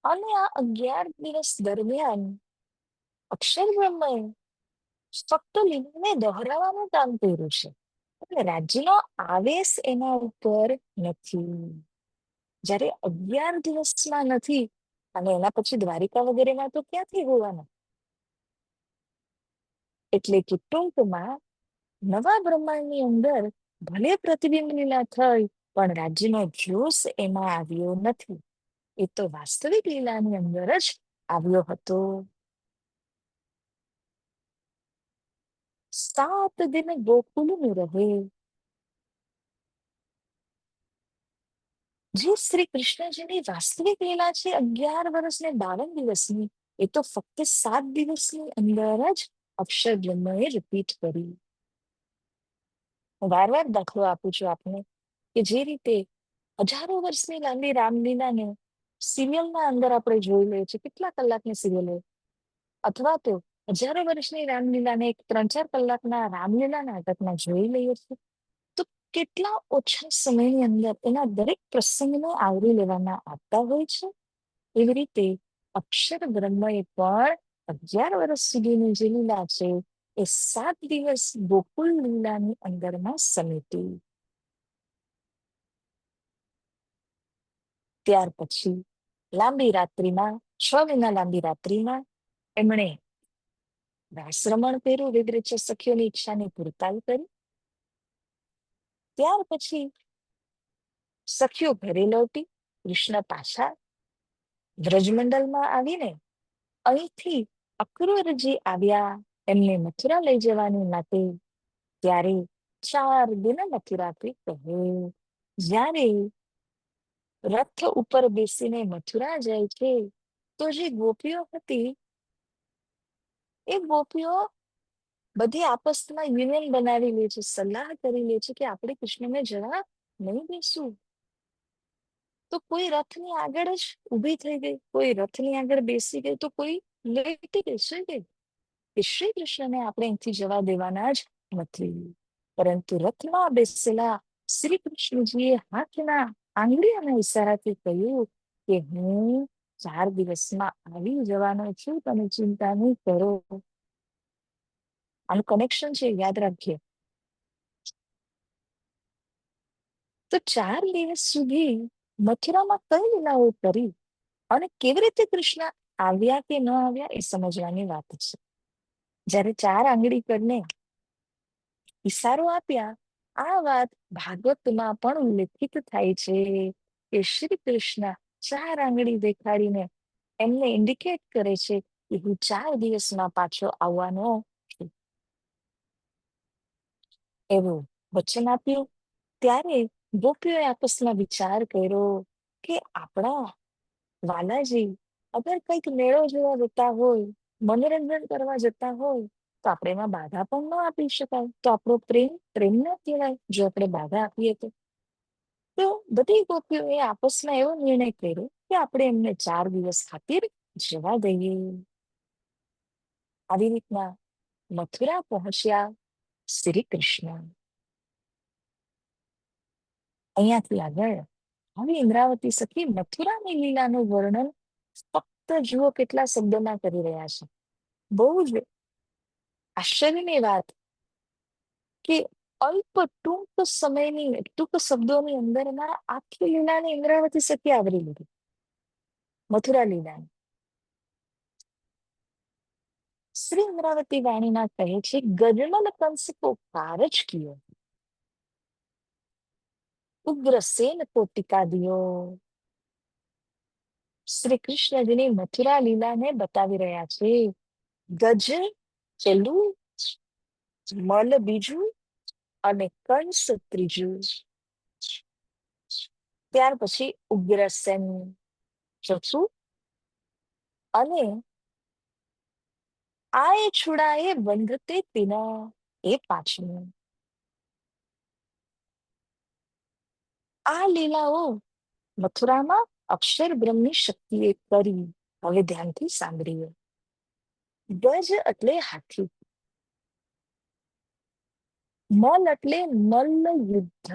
અને આ 11 દિવસ દરમિયાન અક્ષર બ્રહ્મએ ફક્ત લીલાને દોહરાવવાનું કામ કર્યું છે, એટલે રાજ્યનો આવેશ એના ઉપર નથી. જ્યારે 11 દિવસમાં નથી અને એના પછી દ્વારિકા વગેરેમાં તો ક્યાંથી હોવાના. એટલે કે ટૂંકમાં નવા બ્રહ્માંડની અંદર ભલે પ્રતિબિંબ લીલા થઈ, પણ રાજ્યનો જોશ એમાં આવ્યો નથી. એ તો વાસ્તવિક લીલાની અંદર જ આવ્યો હતો. 7 દિન ગોકુળનું રહે. જે શ્રી કૃષ્ણજીની વાસ્તવિક લીલા છે 11 વર્ષ ને 52 દિવસની, એ તો ફક્ત 7 દિવસની અંદર જ અક્ષર બ્રહ્મએ રિપીટ કરી. હું વાર દાખલો આપું છું આપને કે જે રીતે હજારો વર્ષની લાંબી રામલીલાને સિરિયલના અંદર આપણે જોઈ લઈએ છીએ. કેટલા કલાકની સિરિયલ હોય, અથવા તો હજારો વર્ષની રામલીલાને 3-4 કલાકના રામલીલા નાટકમાં જોઈ લઈએ છીએ. તો કેટલા ઓછા સમયની અંદર એના દરેક પ્રસંગને આવરી લેવામાં આવતા હોય છે. એવી રીતે અક્ષર બ્રહ્મએ પણ 11 વર્ષ સુધીની જે લીલા છે એ 7 દિવસ ગોકુળ લીલાની અંદરમાં સમેટી. ત્યાર પછી લાંબી રાત્રિમાં, 6 મહિના લાંબી રાત્રિમાં એમણે રાસરમણ કર્યું, વિવિધ સખીઓની ઈચ્છાની પૂર્તાઈ કરી. ત્યાર પછી સખીઓ ઘરે લૌટી કૃષ્ણ પાછા વ્રજમંડલમાં આવીને અહીંથી અક્રૂરજી આવ્યા એમને મથુરા લઈ જવાની માટે. ત્યારે 4 દિન મથુરાથી કહે. જ્યારે રથ ઉપર બેસીને મથુરા જાય છે તો જે ગોપીઓ હતી એ ગોપીઓ બધી આપસમાં યુનિયન બનાવી લે છે, સલાહ કરી લે છે કે આપણે કૃષ્ણને જવા નહીં બેસવું. તો કોઈ રથની આગળ જ ઊભી થઈ ગઈ, કોઈ રથની આગળ બેસી ગઈ, તો કોઈ લેટી ગઈ, સુઈ ગઈ કે શ્રી કૃષ્ણને આપણે અહીંથી જવા દેવાના જ નથી. પરંતુ રથમાં બેસેલા શ્રી કૃષ્ણજીએ હાથના આંગળીઓના ઈશારાથી કહ્યું કે હું 4 દિવસમાં આવી જવાનો છું, તમે ચિંતા નહીં કરો. આનું કનેક્શન છે, યાદ રાખીએ. તો 4 દિવસ સુધી મથુરામાં કઈ લીલાઓ કરી અને કેવી રીતે કૃષ્ણ આવ્યા કે ન આવ્યા એ સમજવાની વાત છે. જ્યારે 4 આંગળી કરીને ઈશારો આપ્યા, આ વાત ભાગવતમાં પણ ઉલ્લેખિત થાય છે કે શ્રી કૃષ્ણ 4 આંગળી દેખાડીને એમને ઇન્ડિકેટ કરે છે કે હું 4 દિવસમાં પાછો આવવાનો છું. એવું વચન આપ્યું. ત્યારે ગોપીઓએ આપસમાં વિચાર કર્યો કે આપણા વાલાજી અગર કંઈક મેળો જોવા જતા હોય, મનોરંજન કરવા જતા હોય, તો આપણે એમાં બાધા પણ ન આપી શકાય. તો આપણો પ્રેમ ન કહેવાય જો આપણે બાધા આપીએ તો. તો બધી ગોપીઓએ આપસમાં એવો નિર્ણય કર્યો કે આપણે એમને 4 દિવસ ખાतिर જવા દઈએ. આવી રીતના મથુરા પહોંચ્યા શ્રી કૃષ્ણ. અહીંયાથી આગળ હવે ઇન્દ્રાવતી સખી મથુરાની લીલાનું વર્ણન ફક્ત જુઓ કેટલા શબ્દોમાં કરી રહ્યા છે. બહુ જ આશ્ચર્યની વાત કે અલ્પ ટૂંક શબ્દોની અંદરમાં આખી લીલાને ઇન્દ્રાવતી સખી આવરી લીધી, મથુરા લીલાને. શ્રી ઇન્દ્રાવતી વાણીમાં કહે છે, ગજમલ કંસ કો કારજ કિયો, ઉગ્રસેન કો ટીકા દિયો. શ્રી કૃષ્ણજીની મથુરા લીલાને બતાવી રહ્યા છે. ગજ પેલું, મલ બીજું અને કંસ ત્રીજું. ત્યાર પછી ઉગ્રસેન ચોથું અને આએ છુડાએ બંધતે તિના એ પાંચમું. આ લીલાઓ મથુરામાં અક્ષર બ્રહ્મની શક્તિએ કરી. હવે ધ્યાનથી સાંભળીએ. ગજ એટલે હાથી, મલ એટલે મલ્લ યુદ્ધ,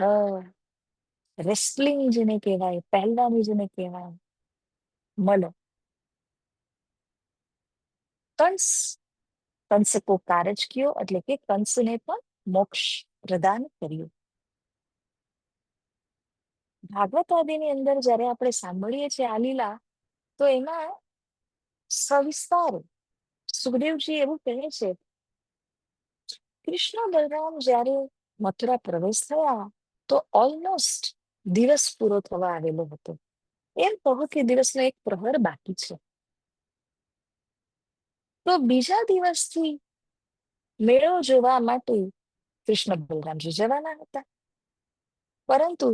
રેસ્લિંગ જેને કહેવાય, પહેલવાની જેને કહેવાય, મલ. કંસ, કંસ કો કારજ કિયો એટલે કે કંસને પણ મોક્ષ પ્રદાન કર્યું. ભાગવત આદિની અંદર જ્યારે આપણે સાંભળીએ છીએ આ લીલા, તો એમાં સવિસ્તાર સુખદેવજી એવું કહે છે, કૃષ્ણ બલરામ જ્યારે મથુરા પ્રવેશ થયા તો ઓલમોસ્ટ દિવસ પૂરો થવા આવેલો હતો. એમ કહો કે દિવસનો એક પ્રહર બાકી છે. તો બીજા દિવસથી મેળો જોવા માટે કૃષ્ણ બલરામજી જવાના હતા. પરંતુ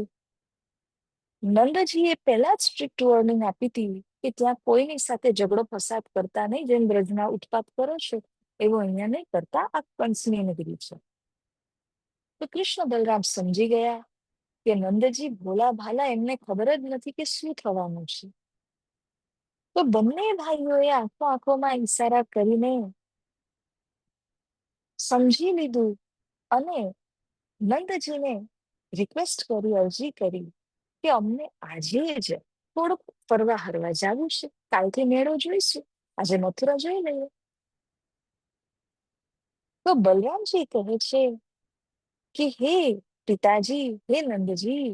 નંદજીએ પહેલા જ સ્ટ્રિક્ટ વોર્નિંગ આપી હતી કે ત્યાં કોઈની સાથે ઝઘડો ફસાદ કરતા નહીં, જેમ બ્રજના ઉત્પાત કરો છો એવું અહીંયા નહીં કરતા, આ કંસની નગરી છે. તો કૃષ્ણ બલરામ સમજી ગયા કે નંદજી ભોલા ભાલા, એમને ખબર જ નથી કે શું થવાનું છે. તો બંને ભાઈઓએ આંખોમાં ઈશારા કરીને સમજી લીધું અને નંદજીને રિક્વેસ્ટ કરી, અરજી કરી કે અમને આજે જ થોડુંક ફરવા હરવા જવું છે, કાલથી મેળો જોઈશું, આજે મથુરા જોઈ લઈએ. તો બલરામજી કહે છે કે હે પિતાજી, હે નંદજી,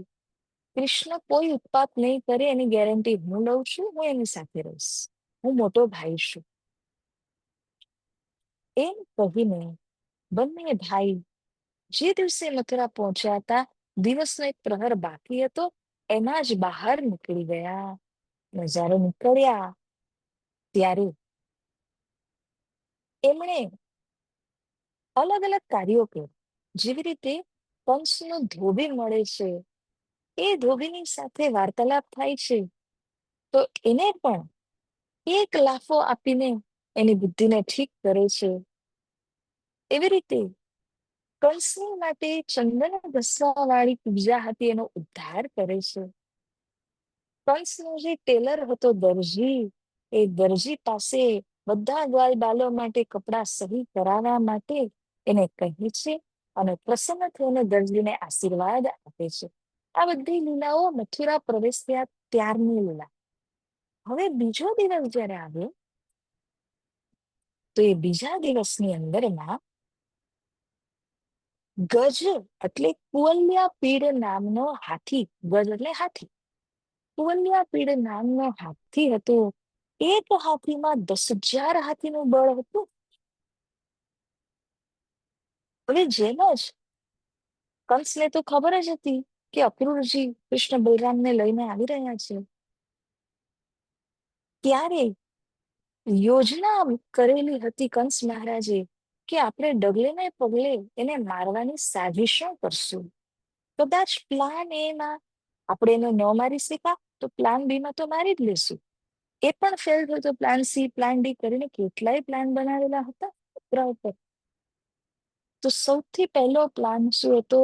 કૃષ્ણ કોઈ ઉત્પાત નહીં કરે એની ગેરંટી હું લઉં છું, હું એની સાથે રહીશ, હું મોટો ભાઈ છું. એમ કહીને બંને ભાઈ જે દિવસે મથુરા પહોંચ્યા હતા, દિવસનો એક પ્રહર બાકી હતો, એમાં જ બહાર નીકળી ગયા. અને જ્યારે નીકળ્યા ત્યારે એમણે અલગ અલગ કાર્યો કર્યા. જેવી રીતે કંસનો ધોબી મળે છે, એ ધોબીની સાથે વાર્તાલાપ થાય છે, તો એને પણ એક લાફો આપીને એની બુદ્ધિને ઠીક કરે છે. એવી રીતે કંસની માટે ચંદન ઘસવા વાળી પૂજા હતી, એનો ઉદ્ધાર કરે છે. કંસનો જે ટેલર હતો, દરજી, એ દરજી પાસે બધા ગ્વાલ બાલો માટે કપડા સહી કરાવવા માટે એને કહે છે અને પ્રસન્ન થઈને દરજીને આશીર્વાદ આપે છે. આ બધી લીલાઓ મથુરા પ્રવેશ થયા ત્યારની લીલા. હવે બીજો દિવસ જયારે આવ્યો તો એ બીજા દિવસની અંદરમાં ગજ એટલે કુવલ્યા પીડ નામનો હાથી, ગજ એટલે હાથી, કુવલ્યા પીડ નામનો હાથી હતો. એક હાથીમાં 10,000 હાથીનું બળ હતું. હવે જેમ જ કંસને તો ખબર જ હતી કે અક્રૂરજી કૃષ્ણ બલરામને લઈને આવી રહ્યા છે, ત્યારે યોજના કરેલી હતી કંસ મહારાજે કે આપણે ડગલે ને પગલે એને મારવાની સાજિશો કરશું. કદાચ પ્લાન એમાં આપણે એને ન મારી શકા તો પ્લાન બી માં તો મારી જ લેશું. એ પણ ફેલ થયો તો પ્લાન સી, પ્લાન ડી કરીને કેટલાય પ્લાન બનાવેલા હતા કુતરા ઉપર. તો સૌથી પહેલો પ્લાન શું હતો?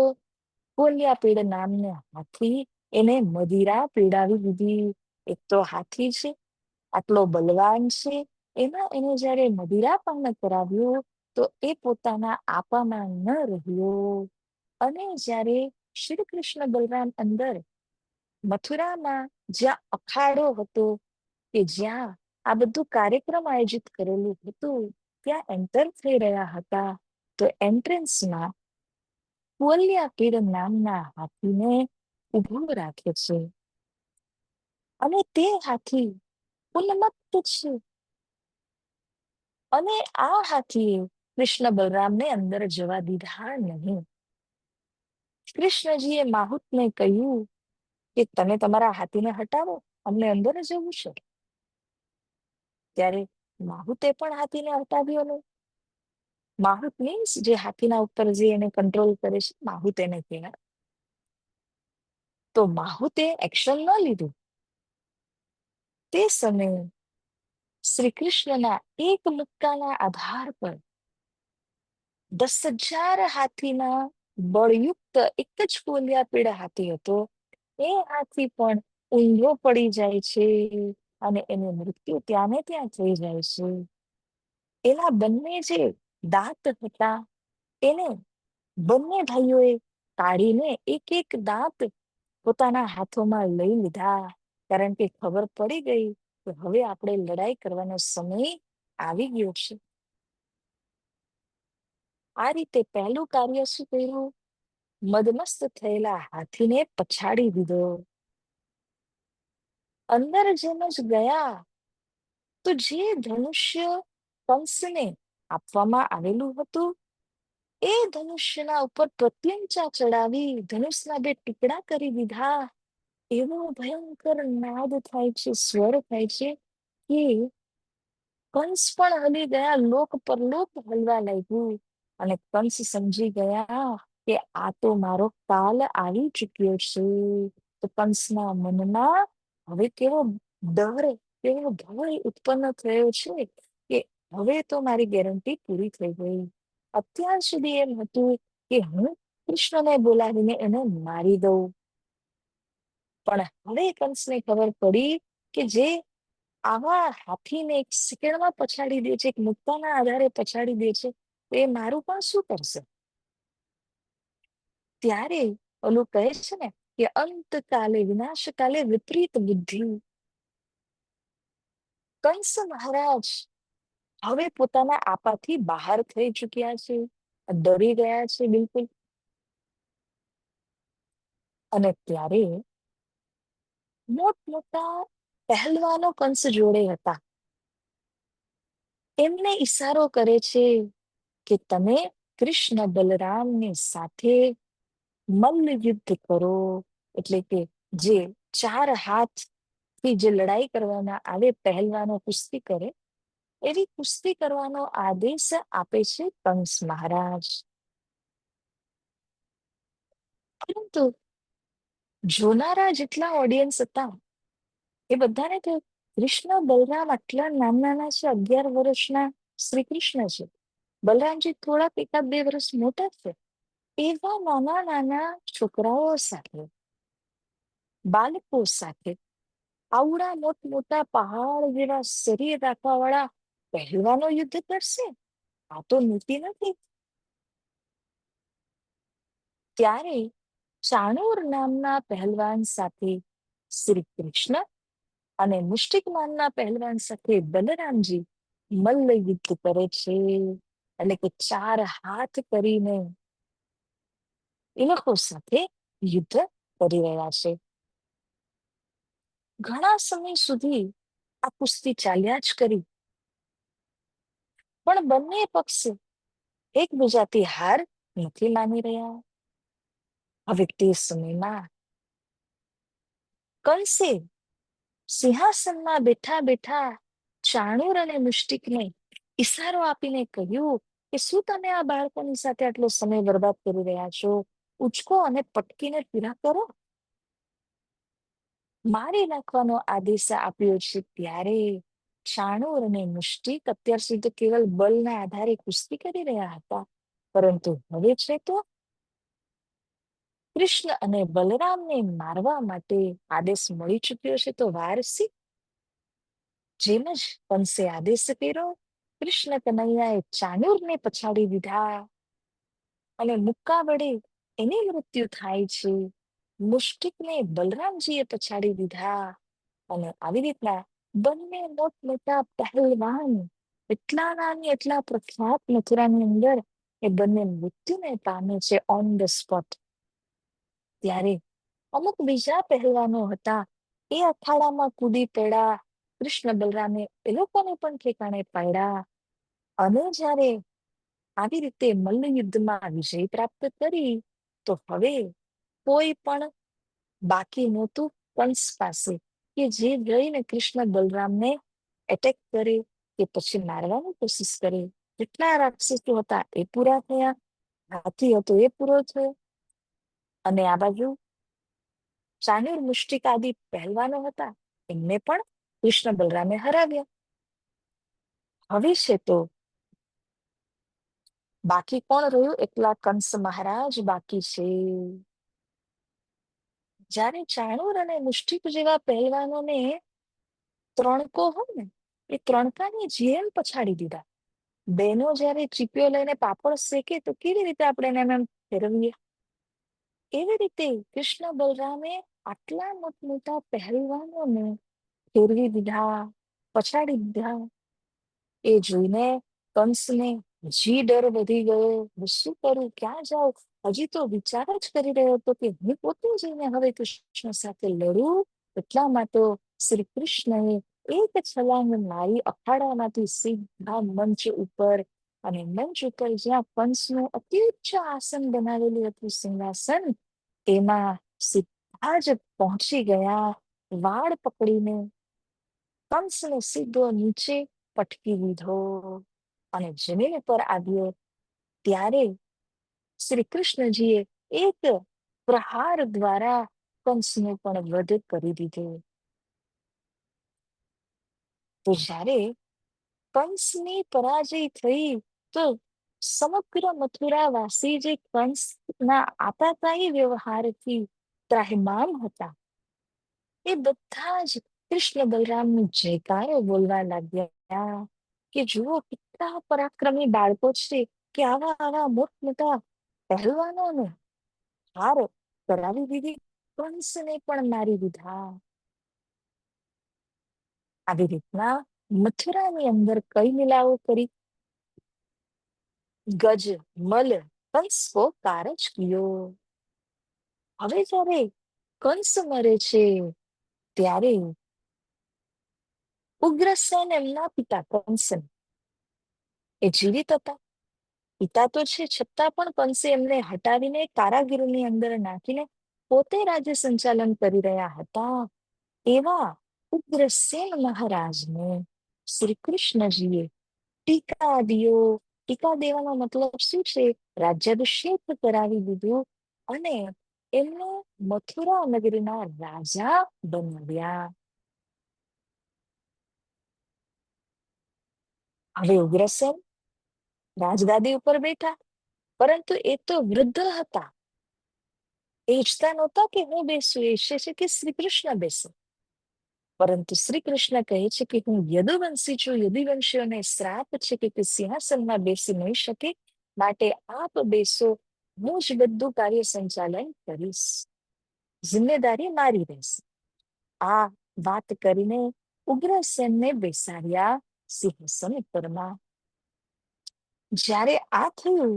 કુવલ્યા પીડ નામને હાથી, એને મદિરા પીડાવી દીધી. એક તો હાથી છે, આટલો બલવાન છે, એમાં એને જયારે મદિરા પાન કરાવ્યું તો એ પોતાના આપામાં ન રહ્યો. અને જ્યારે શ્રી કૃષ્ણ બલરામ અંદર મથુરામાં જ્યાં અખાડો હતો, કે જ્યાં આ બધું કાર્યક્રમ આયોજિત કરેલું હતું, ત્યાં એન્ટર થઈ રહ્યા હતા, તો એન્ટ્રન્સમાં કુવલ્યા પીડ નામના હાથીને ઉભો રાખે છે. અને તે હાથી ઉન્મત્ત છે. અને આ હાથીએ કૃષ્ણ બલરામને અંદર જવા દીધા નહીં. કૃષ્ણજીએ માહૂતને કહ્યું કે તમે તમારા હાથીને હટાવો, અમને અંદર જવું છે. ત્યારે માહૂતે પણ હાથીને હટાવ્યો નહીં. માહૂત મીન્સ જે હાથીના ઉપર જે એને કંટ્રોલ કરે છે, માહૂત એને કહેવાય. તો માહૂતે એક્શન ન લીધું. તે સમયે શ્રી કૃષ્ણના એક મુક્કાના આધાર પર 10,000 હાથીના બળયુક્ત એક જ કુવલ્યા પીડ હાથી હતો. એ હાથી પણ ઊંધો પડી જાય છે અને એનું મૃત્યુ ત્યાં ને ત્યાં થઈ જાય છે. એના બંને જે દાંત હતા એને બંને ભાઈઓએ કાઢીને એક એક દાંત પોતાના હાથોમાં લઈ લીધા, કારણ કે ખબર પડી ગઈ કે હવે આપણે લડાઈ કરવાનો સમય આવી ગયો છે. આ રીતે પહેલું કાર્ય શું કર્યું? મદમસ્ત થયેલા હાથીને પછાડી દીધો. અંદર જેમ જ ગયા તો જે ધનુષ્ય કંસને આપવામાં આવેલું હતું, એ ધનુષ્યના ઉપર પ્રત્યંચા ચડાવી ધનુષના 2 ટુકડા કરી દીધા. એવો ભયંકર નાદ થાય છે, સ્વર થાય છે કે કંસ પણ હલી ગયા, લોક પરલોક હલવા લાગ્યું. અને કંસ સમજી ગયા કે આ તો મારો કાલ આવી ચૂક્યો છે. તો કંસના મનમાં હવે કેવો ડર, કેવો ભય ઉત્પન્ન થયો છે કે હવે તો મારી ગેરંટી પૂરી થઈ ગઈ. અત્યાર સુધી એમ હતું કે હું કૃષ્ણને બોલાવીને એને મારી દઉં, પણ હવે કંસને ખબર પડી કે જે આવા હાથીને એક સેકન્ડમાં પછાડી દે છે, એક મુક્કાના આધારે પછાડી દે છે, તો એ મારું પણ શું કરશે? ત્યારે ઓલું કહે છે ને કે અંતકાલે વિનાશકાલે વિપરીત બુદ્ધિ. કંસ મહારાજ હવે પોતાના આપાથી બહાર થઈ ચૂક્યા છે, ડરી ગયા છે બિલકુલ. અને ત્યારે મોટા પહેલવાનો કંસ જોડે હતા. એમને ઈશારો કરે છે કે તમે કૃષ્ણ બલરામની સાથે મલ્લ યુદ્ધ કરો, એટલે કે જે 4 હાથથી જે લડાઈ કરવામાં આવે, પહેલવાનો કુસ્તી કરે, એવી કુસ્તી કરવાનો આદેશ આપે છે કંસ મહારાજ. પરંતુ જોનારા જેટલા ઓડિયન્સ હતા એ બધાને તો કૃષ્ણ બલરામ આટલા નાના છે, 11 વર્ષના શ્રી કૃષ્ણ છે, બલરામજી થોડાક 1-2 વર્ષ મોટા છે, એવા નાના નાના છોકરાઓ સાથે, બાળકો સાથે આવડા મોટા પહાડ જેવા શરીર રાખવા વાળા પહેલવાનો યુદ્ધ કરશે? આ તો નીતિ નથી. ત્યારે ચાણૂર નામના પહેલવાન સાથે શ્રી કૃષ્ણ અને મુષ્ટિક નામના પહેલવાન સાથે બલરામજી મલ્લ યુદ્ધ કરે છે. એટલે કે 4 હાથ કરીને એ લોકો સાથે યુદ્ધ કરી રહ્યા છે. ઘણા સમય સુધી આ કુસ્તી ચાલ્યા જ કરી, પણ બંને પક્ષ એકબીજાથી હાર નથી માની રહ્યા. હવે તે સમયમાં કંસે સિંહાસનમાં બેઠા બેઠા ચાણૂર અને મુષ્ટિકને ઈશારો આપીને કહ્યું કે શું તમે આ બાળકોની સાથે આટલો સમય બરબાદ કરી રહ્યા છો? ઉચકો અને પટકીને પૂરા કરો. મારી નાખવાનો આદેશ આપ્યો છે. ત્યારે ચાણૂર અને મુષ્ટિક અત્યાર સુધી કેવલ બળના આધારે કુસ્તી કરી રહ્યા હતા, પરંતુ હવે છે તો કૃષ્ણ અને બલરામને મારવા માટે આદેશ મળી ચૂક્યો છે. તો વાર શી? જેમ જ કંસે આદેશ કર્યો, કૃષ્ણ કનૈયાએ ચાણૂરને પછાડી દીધા અને મુક્કા વડે એની મૃત્યુ થાય છે. મુષ્ટિકને બલરામજીએ પછાડી દીધા અને આવી રીતના બંને મોટા પહેલવાન એટલા નાની એટલા પ્રખ્યાત મથુરાની અંદર એ બંને મૃત્યુને પામે છે ઓન ધ સ્પોટ. ત્યારે અમુક બીજા પહેલવાનો હતા, એ અખાડામાં કૂદી પડ્યા. કૃષ્ણ બલરામે એ લોકોને પણ ઠેકાણે પાડ્યા અને જ્યારે આવી રીતે મલ્લયુદ્ધમાં વિજય પ્રાપ્ત કરી, તો હવે કોઈ પણ બાકી નહોતું કંસ પાસે કે જે જઈને કૃષ્ણ બલરામને એટેક કરે કે પછી મારવાની કોશિશ કરે. કેટલા રાક્ષસો હતા એ પૂરા થયા, હાથી હતો એ પૂરો થયો, અને આ બાજુ ચાણૂર મુષ્ટિક આદિ પહેલવાનો હતા, એમને પણ કૃષ્ણ બલરામે હરાવ્યા. હવે છે તો બાકી કોણ રહ્યું? એકલા કંસ મહારાજ બાકી છે. જ્યારે ચાણૂર અને મુષ્ટિક જેવા પહેલવાનોને ત્રણકો હોય ને, એ ત્રણકાની જેમ પછાડી દીધા. બેનો જ્યારે ચીપિયો લઈને પાપડ શેકે તો કેવી રીતે આપણે એને એમ ફેરવીએ, એવી રીતે કૃષ્ણ બલરામે આટલા મોટા પહેલવાનોને ફેરવી દીધા, પછાડી દીધા. એ જોઈને કંસને હજી ડર વધી ગયો. હું શું કરું, ક્યાં જાઉં? હજી તો વિચાર જ કરી રહ્યો હતો કે હું પોતે જઈને હવે કૃષ્ણ સાથે લડું. એટલામાં તો શ્રી કૃષ્ણએ એક છલાંગ મારી અખાડામાંથી સીધા મંચ ઉપર, અને મંચ ઉપર જ્યાં કંસનું અતિ ઉચ્ચ આસન બનાવેલું હતું, સિંહાસન, એમાં સીધા જ પહોંચી ગયા. વાળ પકડીને કંસને સીધો નીચે પટકી દીધો અને જમીન પર આવ્યો. ત્યારે શ્રી કૃષ્ણજીએ એક પ્રહાર દ્વારા કંસનો પણ વધ કરી દીધો. તો જ્યારે કંસની પરાજય થઈ, તો સમગ્ર મથુરાવાસી જે કંસના આતાતાઈ વ્યવહારથી ત્રાહિમામ હતા, એ બધા જ કૃષ્ણ બલરામનું જયકારો બોલવા લાગ્યા કે જુઓ કેટલા પરાક્રમી બાળકો છે, કે આવા મોટા પહેલવાનોને હાર કરાવી દીધી, કંસને પણ મારી દીધા. આવી રીતના મથુરાની અંદર કઈ લીલાઓ કરી? ગજ મલ કંસ કો કારજ કિયો. હવે જ્યારે કંસ મરે છે, ત્યારે ઉગ્રસેન એમના પિતા કંસન એ જીવિત હતા. પિતા તો છે, છતાં પણ કંસે એમને હટાવીને કારાગૃહની અંદર નાખીને પોતે રાજ્ય સંચાલન કરી રહ્યા હતા એવા ઉગ્રસેન મહારાજને શ્રી કૃષ્ણજીએ ટીકા દિયો. ટીકા દેવાનો મતલબ શું છે? રાજ્યાભિષેક કરાવી દીધું અને એમને મથુરા નગરીના રાજા બનાવ્યા. હવે ઉગ્રસેન રાજગાદી ઉપર બેઠા, પરંતુ એ તો વૃદ્ધ હતા. એ ઈચ્છતા નહોતા કે હું બેસું, એ ઈચ્છે છે કે શ્રી કૃષ્ણ બેસે. પરંતુ શ્રી કૃષ્ણ કહે છે કે હું યદુવંશી છું, યદુવંશીઓને શ્રાપ છે કે તે સિંહાસનમાં બેસી નહીં શકે, માટે આપ બેસો, હું જ બધું કાર્ય સંચાલન કરીશ, જિમ્મેદારી મારી રહેશે. આ વાત કરીને ઉગ્રસેનને બેસાડ્યા સિંહાસન ઉપરમાં. જ્યારે આ થયું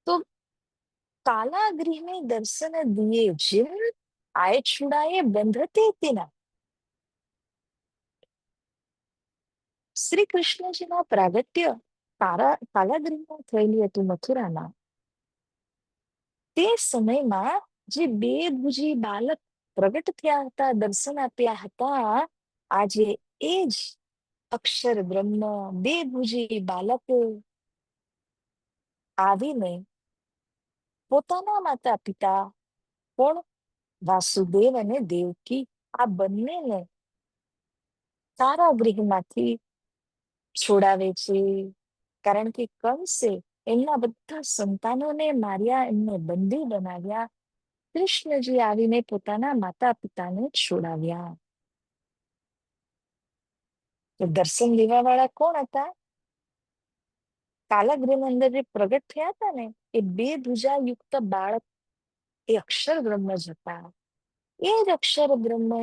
તો કાલાગૃહને દર્શન દિયે જેમ આય છુડાએ બંધતે તેના. શ્રી કૃષ્ણજીના પ્રાગટ્ય કાલાગૃહમાં થયેલું હતું મથુરામાં. તે સમયમાં જે બે ભુજી બાલક પ્રગટ થયા હતા, દર્શન આપ્યા હતા, આજે એ જ અક્ષર બ્રહ્મ બે ભુજી બાલક આવીને પોતાના માતા પિતા પણ વાસુદેવ અને દેવકી આ બંનેને કારાગૃહમાંથી છોડાવે છે. કારણ કે કંસે એમના બધા સંતાનોને માર્યા, એમને બંદી બનાવ્યા. કૃષ્ણજી આવીને પોતાના માતા પિતાને છોડાવ્યા. તો દર્શન લેવા વાળા કોણ હતા? કાલાગૃહની અંદર જે પ્રગટ થયા હતા ને, એ બે ભુજા યુક્ત બાળક, એ અક્ષર બ્રહ્મ જ હતા. એ જ અક્ષર બ્રહ્મએ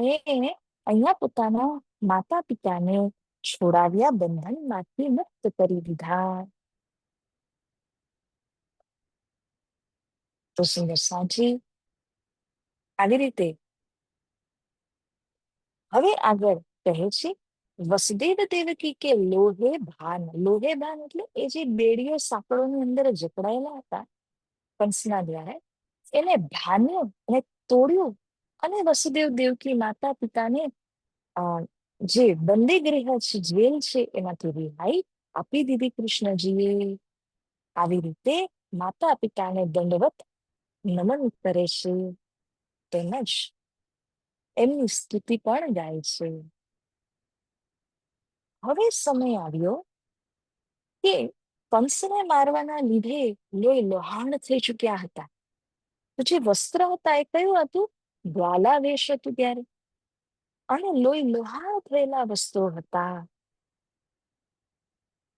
અહીંયા પોતાના માતા પિતાને છોડાવ્યા, બંધનમાંથી મુક્ત કરી દીધા. તો સુંદર સાજી આવી રીતે હવે આગળ કહે છે, વસુદેવ દેવકી કે લોહે ભાન. લોહે ભાન એટલે એ જે બેડીઓ સાંકળોની અંદર જકડાયેલા હતા કંસના દ્વારા, એને ભાન્યું અને તોડ્યું અને વસુદેવ દેવકી માતા પિતાને જે બંદી ગૃહ છે, જેલ છે, એમાંથી રિહાઈ આપી દીધી કૃષ્ણજીએ. આવી રીતે માતા પિતાને દંડવત નમન કરે છે, તેમજ એમની સ્તુતિ પણ ગાય છે. હવે સમય આવ્યો કે કંસને મારવાના લીધે લોહી લોહાણ થઈ ચૂક્યા હતા. તો જે વસ્ત્ર હતા એ કયું હતું? ગ્વાલા વેશ હતું ત્યારે, અને લોહી લોહાણ થયેલા વસ્ત્રો હતા.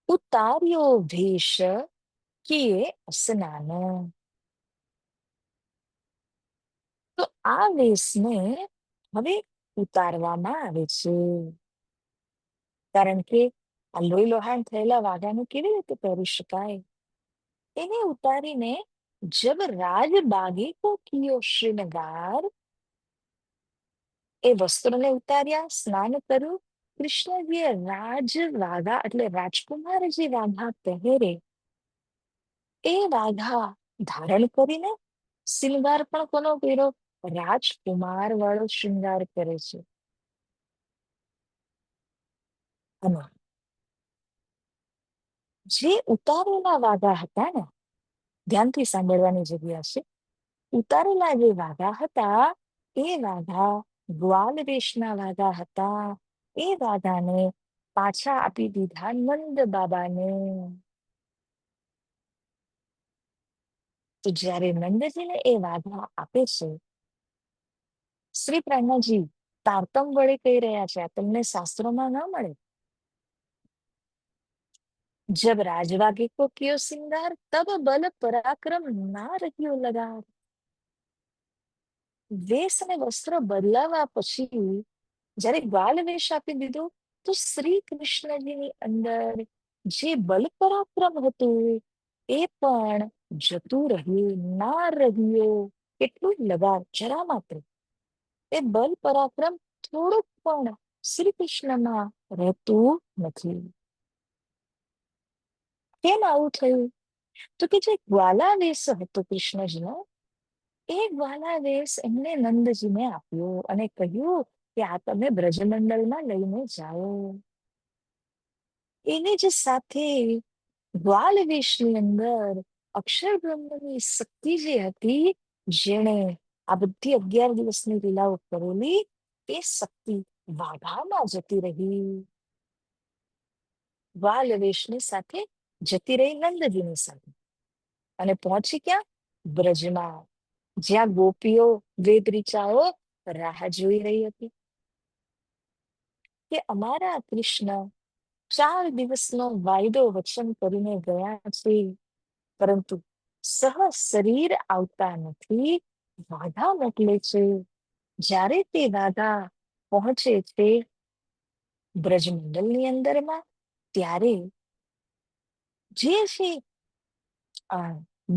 ઉતાર્યો ભેષ કિયે સ્નાન. તો આ વેશને હવે ઉતારવામાં આવે છે. કારણ કે આ લોહી લોહાણ થયેલા વાઘાને કેવી રીતે પહેરી શકાય? એને ઉતારીને જબ રાજ બાગે કો કિયો શ્રૃંગાર, એ વસ્ત્રોને ઉતાર્યા, સ્નાન કર્યું. કૃષ્ણજીએ રાજ વાઘા એટલે રાજકુમાર જે વાઘા પહેરે એ વાઘા ધારણ કરીને શૃંગાર પણ કોનો કર્યો? રાજકુમાર વાળો શૃંગાર કરે છે. અને જે ઉતારેલા વાઘા હતા ને, ધ્યાનથી સાંભળવાની જગ્યા છે, ઉતારેલા જે વાઘા હતા એ વાઘા ગ્વાલ વેશના વાઘા હતા. એ વાઘાને પાછા આપી દીધા નંદ બાબાને. તો જ્યારે નંદજીને એ વાઘા આપે છે, શ્રી પ્રાણજી તારતમ વડે કહી રહ્યા છે, આ તમને શાસ્ત્રોમાં ન મળે. જબ રાજવાગે કો કિયો સિંગાર, તબ બલ પરાક્રમ ના રહ્યો લગાર. વેશ અને વસ્ત્ર બદલાવા પછી જ્યારે ગ્વાલ વેશ આપી દીધો, તો શ્રી કૃષ્ણજીની અંદર જે બલ પરાક્રમ હતું એ પણ જતું રહ્યું, ના રહ્યું. કેટલું લગાર, જરા માત્ર. એ બલ પરાક્રમ થોડુંક પણ શ્રી કૃષ્ણમાં રહેતું નથી. કેમ આવું થયું? તો કે જે ગ્વાલા વેશ હતો કૃષ્ણજીનો, એ ગ્વાલા વેશ એમણે નંદજીને આપ્યો અને કહ્યું કે આ તમે બ્રજમંડળમાં લઈને જાઓ. એની જ સાથે ગ્વાલ વેશની અંદર અક્ષર બ્રહ્મની શક્તિ જે હતી, જેણે આ બધી 11 દિવસની લીલાઓ કરેલી, એ શક્તિ વાઘામાં જતી રહી. ગ્વાલ વેશની સાથે જતી રહી નંદજીની સાથે અને પહોંચી ક્યાં? બ્રજમાં, જ્યાં ગોપીઓ વેદ ઋચાઓ રાહ જોઈ રહી હતી કે અમારા કૃષ્ણ 4 દિવસનો વાયદો વચન કરીને ગયા છે, પરંતુ સહ શરીર આવતા નથી, વાઘા મોકલે છે. જ્યારે તે વાઘા પહોંચે છે બ્રજમંડળની અંદરમાં, ત્યારે જે છે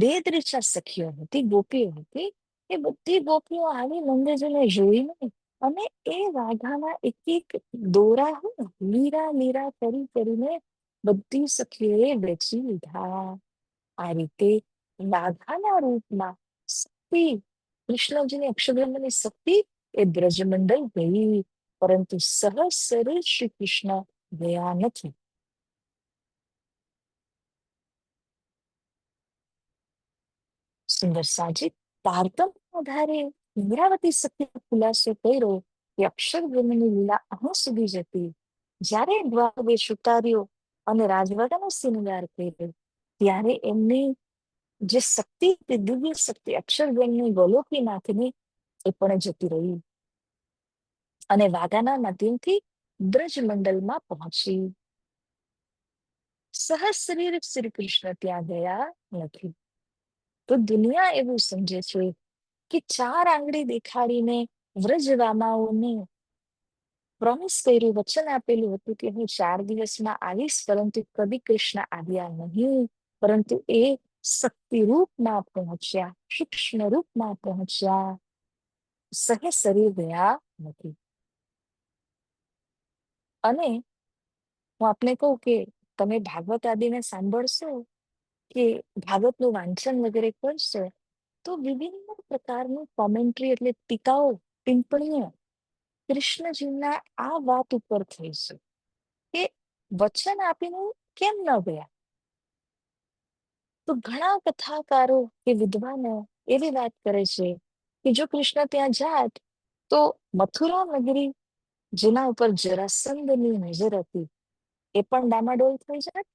વેદ ઋચા સખીઓ હતી, ગોપીઓ હતી, એ બધી ગોપીઓ આવી નંદજીને જોઈને અને એ વાઘાના એક એક દોરા હોય લીરા લીરા કરીને બધી સખીઓએ વેચી લીધા. આ રીતે વાઘાના રૂપમાં શક્તિ, કૃષ્ણજીની અક્ષરબ્રહ્મની શક્તિ એ બ્રજમંડળ ગઈ, પરંતુ સહજ શરીર શ્રી કૃષ્ણ ગયા નથી. સુંદર સાજી તારતમ આધારે ઇન્દ્રાવતી શક્તિ ખુલાસો કર્યો કે અક્ષર બ્રહ્મની લીલા અહીં સુધી જતી. જ્યારે દ્વારવેશ ઉતાર્યો અને રાજવાડાનો શૃંગાર કર્યો, ત્યારે એમની જે શક્તિ, તે દિવ્ય શક્તિ અક્ષર બ્રહ્મની ગોલોકીનાથની, એ પણ જતી રહી અને વાઘાના માધ્યમથી બ્રજમંડળમાં પહોંચી. સહજ શરીર શ્રી કૃષ્ણ ત્યાં ગયા નથી. તો દુનિયા એવું સમજે છે કે 4 આંગળી દેખાડીને વ્રજવામાઓને પ્રોમિસ કર્યું, વચન આપેલું હતું કે હું 4 દિવસમાં આવીશ, પરંતુ કદી કૃષ્ણ આવ્યા નહીં. પરંતુ એ શક્તિ રૂપમાં પહોંચ્યા, સૂક્ષ્મ રૂપમાં પહોંચ્યા, સહે શરીર ગયા નથી. અને હું આપને કહું કે તમે ભાગવત આદિને સાંભળશો કે ભાગવતનું વાંચન વગેરે કરશો, તો વિભિન્ન પ્રકારની કોમેન્ટ્રી એટલે ટીકાઓ, ટિપ્પણીઓ કૃષ્ણજીના આ વાત ઉપર થઈ છે કે વચન આપીને કેમ ન ગયા. તો ઘણા કથાકારો કે વિદ્વાનો એવી વાત કરે છે કે જો કૃષ્ણ ત્યાં જાત તો મથુરા નગરી, જેના ઉપર જરાસંધની નજર હતી, એ પણ ડામાડોળ થઈ જાત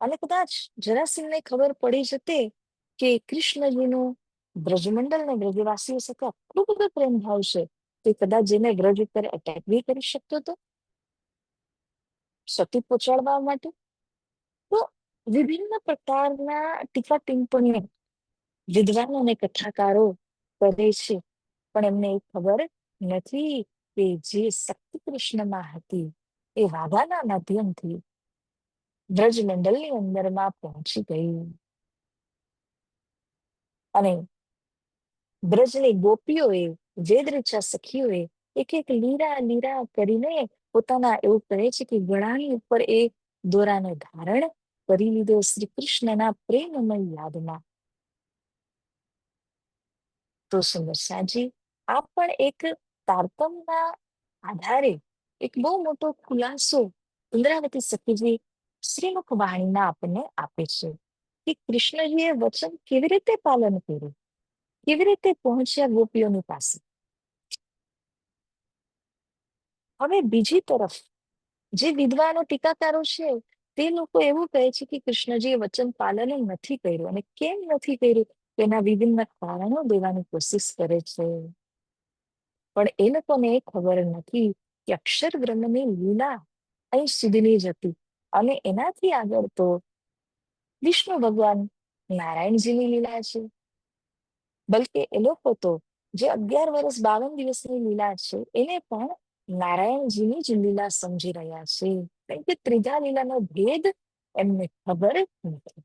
અને કદાચ જરાસંધને ખબર પડી જતે કે કૃષ્ણજીનું બ્રજમંડળ ને બ્રજવાસીઓ સાથે આટલું બધું પ્રેમ ભાવ છે, તે કદાચ જેને વ્રજ ઉપર એટેક બી કરી શકતો હતો સતી પહોંચાડવા માટે. તો વિભિન્ન પ્રકારના ટીકા ટિપ્પણીઓ વિદ્વાનો અને કથાકારો કરે છે, પણ એમને એ ખબર નથી કે જે શક્તિ કૃષ્ણમાં હતી, એ વાઘાના માધ્યમથી બ્રજમંડળની અંદરમાં પહોંચી ગઈ અને બ્રજની ગોપીઓએ, વેદ ઋચા સખીઓએ એક એક લીરા લીરા કરીને પોતાના, એવું કહે છે કે ગળાની ઉપર એ દોરાને ધારણ કરી લીધો શ્રી કૃષ્ણના પ્રેમમય યાદમાં. તો સુંદર સાજી, આ પણ એક તારતમના આધારે એક બહુ મોટો ખુલાસો ઇન્દ્રાવતી સખીજી શ્રીમુખ વાણીના આપણને આપે છે કે કૃષ્ણજીએ વચન કેવી રીતે પાલન કર્યું, કેવી રીતે પહોંચ્યા ગોપીઓની પાસે. હવે બીજી તરફ જે વિદ્વાનો ટીકાકારો છે, તે લોકો એવું કહે છે કે કૃષ્ણજીએ વચન પાલન નથી કર્યું, અને કેમ નથી કર્યું તેના વિભિન્ન કારણો દેવાની કોશિશ કરે છે. પણ એ લોકોને ખબર નથી કે અક્ષર બ્રહ્મની લીલા અહીં સુધીની જ હતી અને એનાથી આગળ તો વિષ્ણુ ભગવાન નારાયણજીની લીલા છે. બલકે એ લોકો તો જે 11 વર્ષ 52 દિવસની લીલા છે, એને પણ નારાયણજીની જ લીલા સમજી રહ્યા છે, કારણ કે ત્રીજા લીલાનો ભેદ એમને ખબર નથી.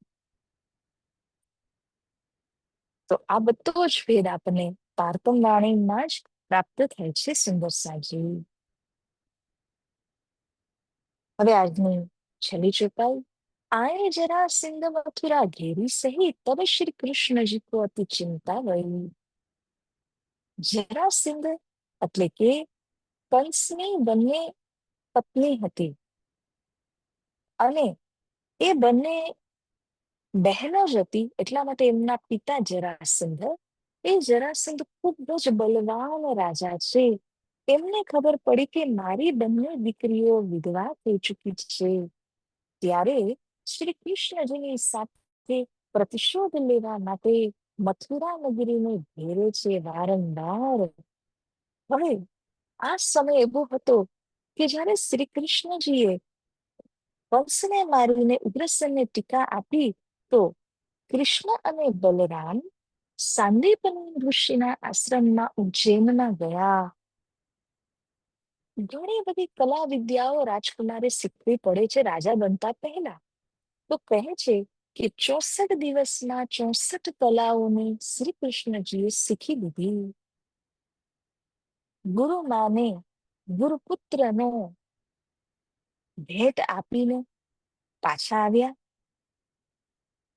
તો આ બધો જ ભેદ આપણને તારતમ વાણીમાં જ પ્રાપ્ત થાય છે. સુંદર સાજી. હવે આજની છેલ્લી ચોપાઈ. आए जरा सिंध मथुरा घेरी सही तब श्री कृष्ण जी को अति चिंता भई. જરાસંઘ એટલે કે કંસની બંને પત્ની હતી અને એ બંને બહેનો જ હતી, એટલા માટે એમના પિતા જરાસંઘ, એ જરાસંઘ ખૂબ જ બલવાન રાજા છે. એમને ખબર પડી કે મારી બંને દીકરીઓ વિધવા થઈ ચૂકી છે. ત્યારે શ્રી કૃષ્ણજીની સાથે પ્રતિશોધ લેવા માટે મથુરા નગરીને ઘેરે છે વારંવાર. હવે આ સમય એવો હતો કે જ્યારે શ્રી કૃષ્ણજીએ કંસને મારીને ઉગ્રસેનને ટીકા આપી, તો કૃષ્ણ અને બલરામ સાંદીપની ઋષિના આશ્રમમાં ઉજ્જૈનમાં ગયા. ઘણી બધી કલા વિદ્યાઓ રાજકુમારે શીખવી પડે છે રાજા બનતા પહેલા. તો કહે છે કે 64 દિવસમાં 64 કલાઓને શ્રી કૃષ્ણજીએ શીખી લીધી. ગુરુમાને ગુરુપુત્રનો ભેટ આપીને પાછા આવ્યા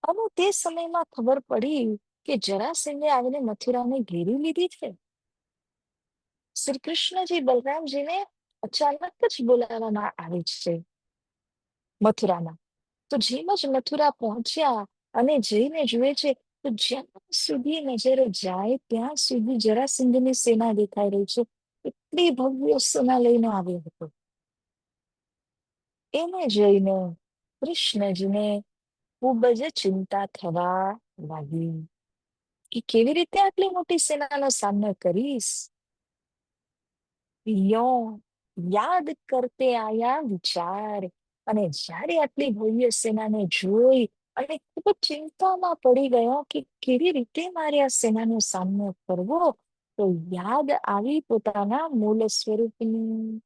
અને તે સમયમાં ખબર પડી કે જરાસંઘે આવીને મથુરાને ઘેરી લીધી છે. શ્રી કૃષ્ણજી બલરામજીને અચાનક જ બોલાવવામાં આવે છે મથુરામાં. તો જેમ જ મથુરા પહોંચ્યા અને જઈને જુએ છે, તો જ્યાં સુધી નજર જાય ત્યાં સુધી જરાસંઘની સેના દેખાઈ રહી છે. એટલી ભવ્ય સેના લઈને આવ્યો હતો. એને જોઈને કૃષ્ણજીને ખૂબ જ ચિંતા થવા લાગી કે કેવી રીતે આટલી મોટી સેનાનો સામનો કરીશ. યો યાદ કરતે આયા વિચાર, અને જ્યારે આટલી ભવ્ય સેનાને જોઈ અને ખૂબ જ ચિંતામાં પડી ગયો કે કેવી રીતે મારે આ સેનાનો સામનો કરવો, તો યાદ આવી પોતાના મૂળ સ્વરૂપની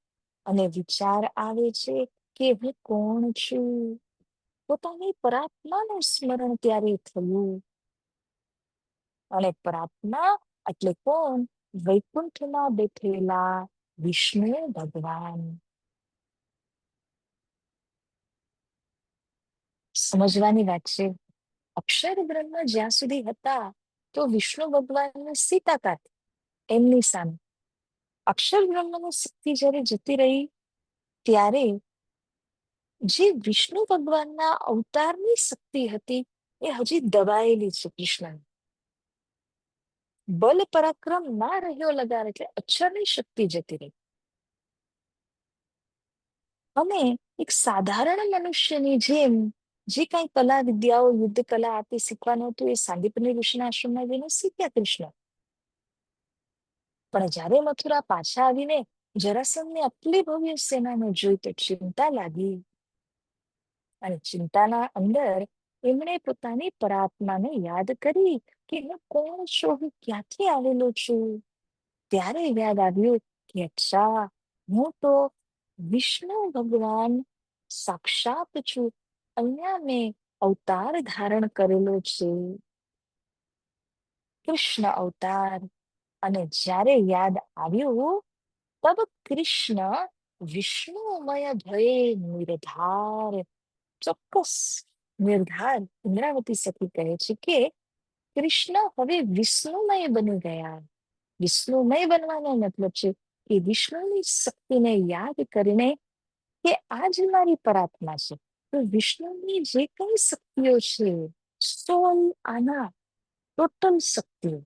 અને વિચાર આવે છે કે હું કોણ છું. પોતાની પ્રાર્થનાનું સ્મરણ ત્યારે થયું. અને પ્રાર્થના એટલે કોણ? વૈકુંઠમાં બેઠેલા વિષ્ણુ ભગવાન. સમજવાની વાત છે. અક્ષર બ્રહ્મ જ્યાં સુધી હતા તો વિષ્ણુ ભગવાનની સીતાકાત એમની સામે. અક્ષર બ્રહ્મની શક્તિ જ્યારે જતી રહી ત્યારે જે વિષ્ણુ ભગવાનના અવતારની શક્તિ હતી એ હજી દબાયેલી છે કૃષ્ણ. બલ પરાક્રમ ના રહ્યો લગાર એટલે અક્ષરની શક્તિ જતી રહી. અને એક સાધારણ મનુષ્યની જેમ જે કઈ કલા વિદ્યાઓ યુદ્ધ કલા આપી શીખવાનું હતું એ સાંદીપની ઋષિના આશ્રમમાં જઈને શીખ્યા કૃષ્ણ. પણ જ્યારે મથુરા પાછા આવીને જરાસંઘની આટલી ભવ્ય સેનાને જોઈ તો ચિંતા લાગી. અને ચિંતાના અંદર એમણે પોતાની પરાત્માને યાદ કરી કે હું કોણ છું, હું ક્યાંથી આવેલો છું. ત્યારે યાદ આવ્યું કે અચ્છા, હું તો વિષ્ણુ ભગવાન સાક્ષાત છું. અહીંયા મેં અવતાર ધારણ કરેલો છે, કૃષ્ણ અવતાર. અને જ્યારે યાદ આવ્યું તબ કૃષ્ણ વિષ્ણુમય ભયે નિર્ધાર. ચોક્કસ નિર્ધાર ઇન્દ્રાવતી સખી કહે છે કે કૃષ્ણ હવે વિષ્ણુમય બની ગયા. વિષ્ણુમય બનવાનો મતલબ છે કે વિષ્ણુની શક્તિને યાદ કરીને કે આ જ મારી પરાત્મા છે, તો વિષ્ણુની જે કઈ શક્તિઓ છે, સોલ આના ટોટલ શક્તિઓ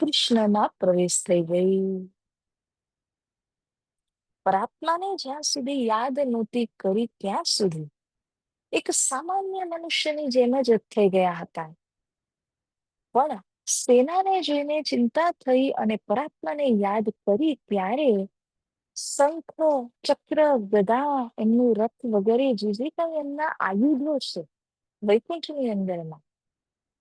કૃષ્ણમાં પ્રવેશ થઈ ગઈ. પરાત્માને જ્યાં સુધી યાદ નહોતી કરી ત્યાં સુધી એક સામાન્ય મનુષ્યની જેમ જ થઈ ગયા હતા. પણ સેનાને જોઈને ચિંતા થઈ અને પરાત્માને યાદ કરી ત્યારે શંખ, ચક્ર, ગદા, એમનું રથ વગેરે જે જે કઈ એમના આયુધો છે વૈકુંઠની અંદરમાં,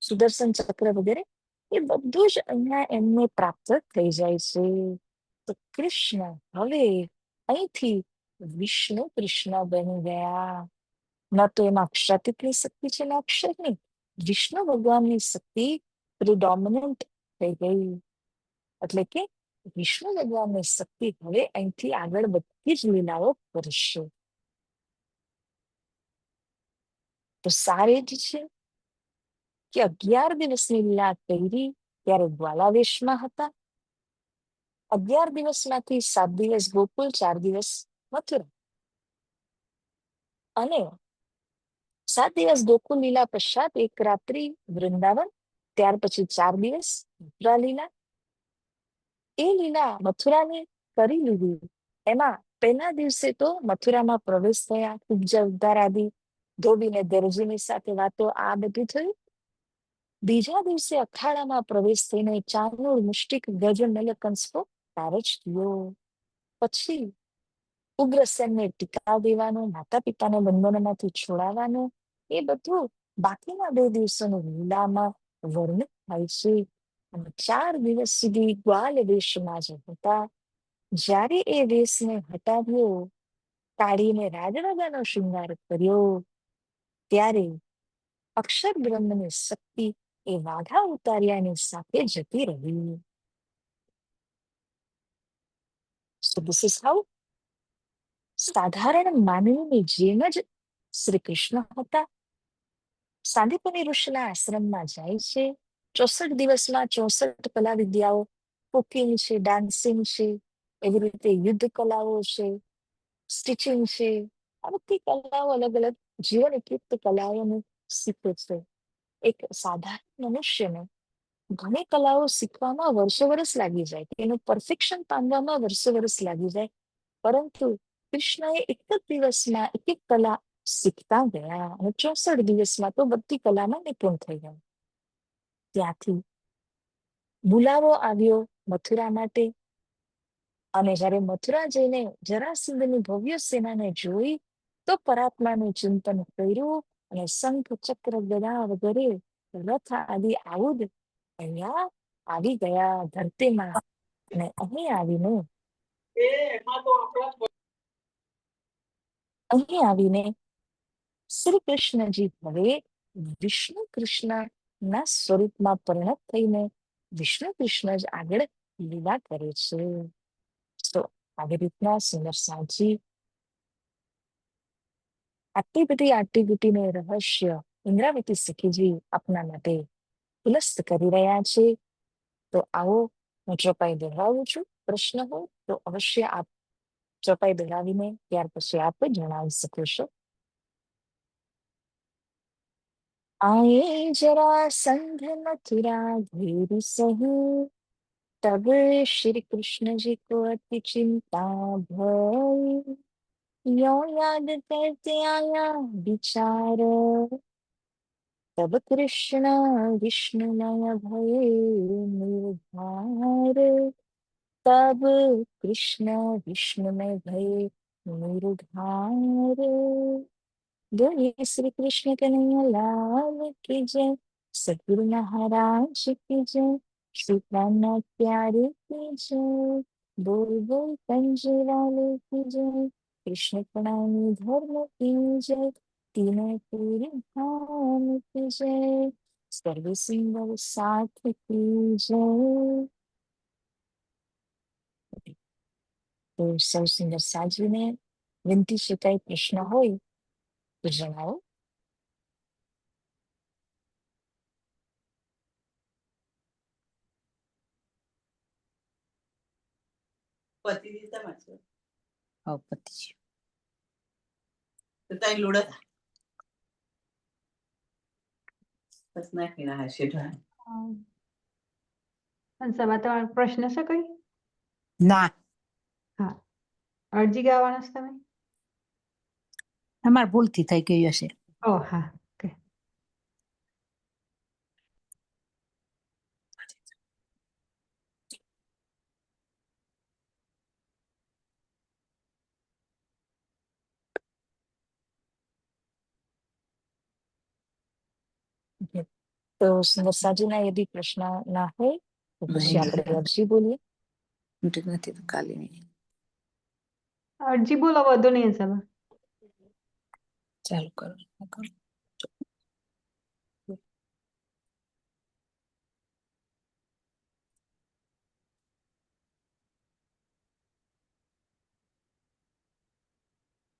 સુદર્શન ચક્ર વગેરે, એ બધું જ અહીંયા એમને પ્રાપ્ત થઈ જાય છે. તો કૃષ્ણ હવે અહીંથી વિષ્ણુ કૃષ્ણ બની ગયા. ન તો એમાં અક્ષરાતીતની શક્તિ છે, ને અક્ષરની. વિષ્ણુ ભગવાનની શક્તિ પ્રિડોમિનન્ટ થઈ ગઈ. એટલે કે વિષ્ણુ ભગવાનની શક્તિ હવે અહીંથી આગળ બધી જ લીલાઓ કરશે. તો સાર એ જ છે કે 11 દિવસની લીલા કરી ત્યારે ગ્વાલાવેશમાં હતા. 11 દિવસમાંથી 7 દિવસ ગોકુલ, 4 દિવસ મથુરા. અને 7 દિવસ ગોકુલ લીલા પશ્ચાત એક રાત્રિ વૃંદાવન, ત્યાર પછી 4 દિવસ મથુરા લીલા. એ લીલા મથુરાની કરી લીધી. એમાં પહેલા દિવસે તો મથુરામાં પ્રવેશ થયા, ઉપજા ઉદ્ધાર આદિ, ધોબીને દરજીની સાથે વાતો, આ બધું થયું. બીજા દિવસે અખાડામાં પ્રવેશ થઈને ચાંદૂર, મુષ્ટિક, ગજ, મલ, કંસકો કારજ થયો. પછી ઉગ્રસેનને ટીકા દેવાનું, માતા પિતાને બંધનોમાંથી છોડાવવાનું, એ બધું બાકીના 2 દિવસોની લીલામાં વર્ણિત થાય છે. અને 4 દિવસ સુધી ગ્વાલ વેશમાં જ હતા. જ્યારે એ વેશને હટાવ્યો, કાઢીને રાજરગાનો શૃંગાર કર્યો, ત્યારે અક્ષર બ્રહ્મની શક્તિ એ વાઘા ઉતાર્યાની સાથે જતી રહી. So this is how સાધારણ માનવીની જેમ જ શ્રી કૃષ્ણ હતા. સાંદીપની ઋષિના આશ્રમમાં જાય છે. 64 દિવસમાં 64 કલા વિદ્યાઓ, કુકિંગ છે, ડાન્સિંગ છે, એવી રીતે યુદ્ધ કલાઓ છે, સ્ટિચિંગ છે, આ બધી કલાઓ અલગ અલગ જીવન ઉપયુક્ત કલાઓને શીખે છે. એક સાધારણ મનુષ્યને ઘણી કલાઓ શીખવામાં વર્ષો વર્ષ લાગી જાય, એનું પરફેક્શન પામવામાં વર્ષો વર્ષ લાગી જાય. પરંતુ કૃષ્ણએ એક જ દિવસમાં એક એક કલા શીખતા ગયા અને 64 દિવસમાં તો બધી કલામાં નિપુણ થઈ ગયા. ત્યાંથી બોલાવો આવ્યો મથુરા માટે. અને જ્યારે મથુરા જઈને જરાસંઘની ભવ્ય સેનાને જોઈ તો પરાત્માનું ચિંતન કર્યું અને શંખ, ચક્ર, ગદા વગેરે રથ આદિ આયુધ અહીંયા આવી ગયા ધરતીમાં. અને અહીં આવીને શ્રી કૃષ્ણજી હવે વિષ્ણુ કૃષ્ણના સ્વરૂપમાં પરિણત થઈને વિષ્ણુ કૃષ્ણ જ આગળ લીલા કરે છે. તો આવી રીતના સુંદર સાજી આટલી બધી આટીગુટીને રહસ્ય ઇન્દ્રાવતી સખીજી આપના માટે ખુલસ્ત કરી રહ્યા છે. તો આવો હું ચોપાઈ દોહરાવું છું. પ્રશ્ન હોય તો અવશ્ય આપ ચોપાઈ દોહરાવીને ત્યાર પછી આપ જણાવી શકો છો. आए जरा संग मथुरा धीर सही, तब श्री कृष्ण जी को अति चिंता भई, यो याद करते आया विचार, तब कृष्ण विष्णुमय भये निर्धार, तब कृष्ण विष्णुमय भये निर्धार. बोलिए श्री कृष्ण कन्हैया लाल की जय, सतगुरु महाराज की जय, श्री प्राणनाथ प्यारे की जय, बोल बोल पंजे वाले की जय, कृष्ण प्रणामी धर्म की जय, तीनों पूरी धाम की जय, सर्व सिंगर साथ की जय. તો સૌ સુંદર સાજીને વિનંતી છે, કઈ પ્રશ્ન હોય તો જણાવો. પતિ તો તાઈ લોડા બસ નાખી ના હશે હંસાબા, તમારો પ્રશ્ન છે કઈ? ના, હા, અરજી ગાવાના છે તમે? અમારે ભૂલથી થઈ ગઈ હશે. ઓ હા, ઓકે. તો સુંદર સાજીના યદि પ્રશ્ન ના હોય તો પછી આપણે અરજી બોલીએ. નથી તો કાલે અરજી બોલો, વધુ નહીં હંસાબા. ચાલુ કરો.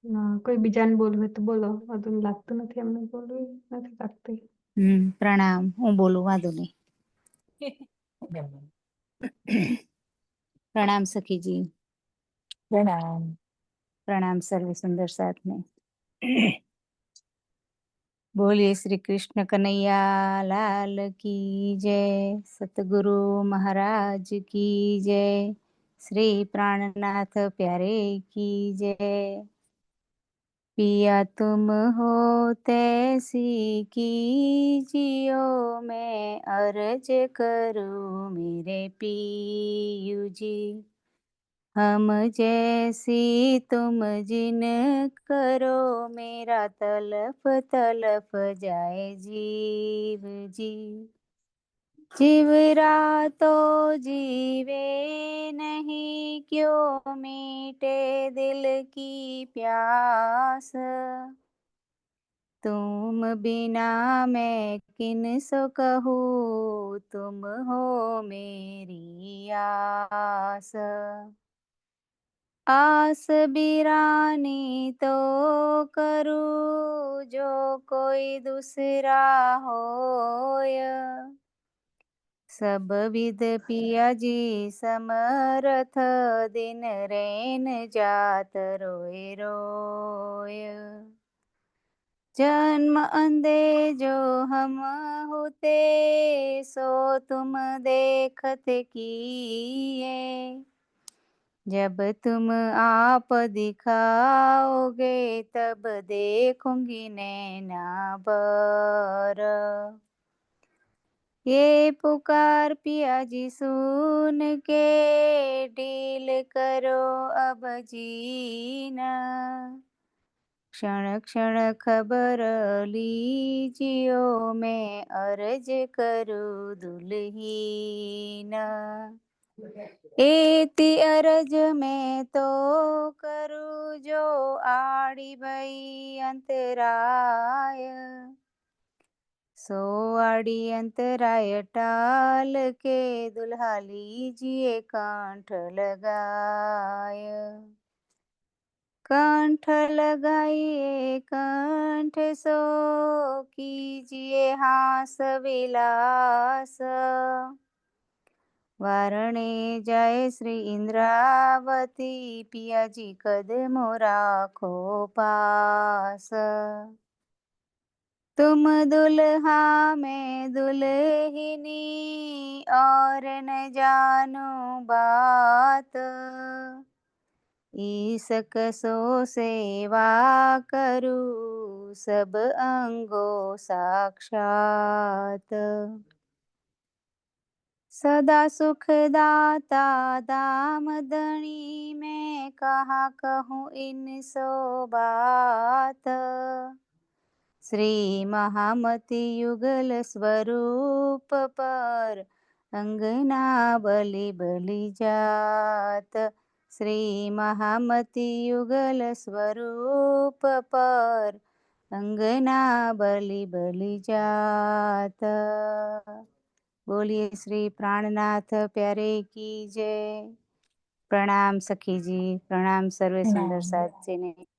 ના, કોઈ બીજાને બોલવું હોય તો બોલો. વધુ લાગતું નથી, એમને બોલવું નથી લાગતું. પ્રણામ, હું બોલું વાંધો નહીં. प्रणाम सखी जी। प्रणाम। प्रणाम सर्व सुंदर साथ में। बोलिए श्री कृष्ण कन्हैया लाल की जय। सतगुरु महाराज की जय। श्री प्राणनाथ प्यारे की जय। पिया तुम हो तैसी कीजियो, मैं अर्ज करूं मेरे पियू जी। हम जैसी तुम जिन करो, मेरा तलफ तलफ जाए जीव जी। जीवरा तो जीवे नहीं, क्यों मीटे दिल की प्यास। तुम बिना मैं किन सो कहूँ, तुम हो मेरी आस। आस बिरानी तो करूँ, जो कोई दूसरा होय। सब विध पिया जी समरथ, दिन रैन जात रोए रोय। जन्म अंधे जो हम होते, सो तुम देखत किए। जब तुम आप दिखाओगे, तब देखूंगी नैना बर। ये पुकार पिया जी सुन के, डील करो अब जीना। क्षण क्षण खबर लीजियो, मैं अर्ज करूँ दुल्हीना। एति अरज में तो करूँ, जो आड़ी भई अंतराय। सो आड़ी अंतराय टाल के, दुल्हा लीजिए कांठ लगाय। कंठ लगाइए कंठ, सो कीजिए हास विलास। वारणे जाए श्री इंद्रावती, पिया जी कदमों राखो पास। तुम दुल्हा मैं दुल्हिनी, और न जानो बात। ईसक सो सेवा करूँ, सब अंगो साक्षात। सदा सुखदाता दाम धनी, मैं कहाँ कहूँ इन सो बात। श्री महामति युगल स्वरूप पर, अंगना बलि बलि जात। श्री महामति युगल स्वरूप पर, अंगना बलि बलि जात। बोलिए श्री प्राणनाथ प्यारे की जय। प्रणाम सखी जी। प्रणाम सर्व सुंदर प्रणाम। साथ जी ने।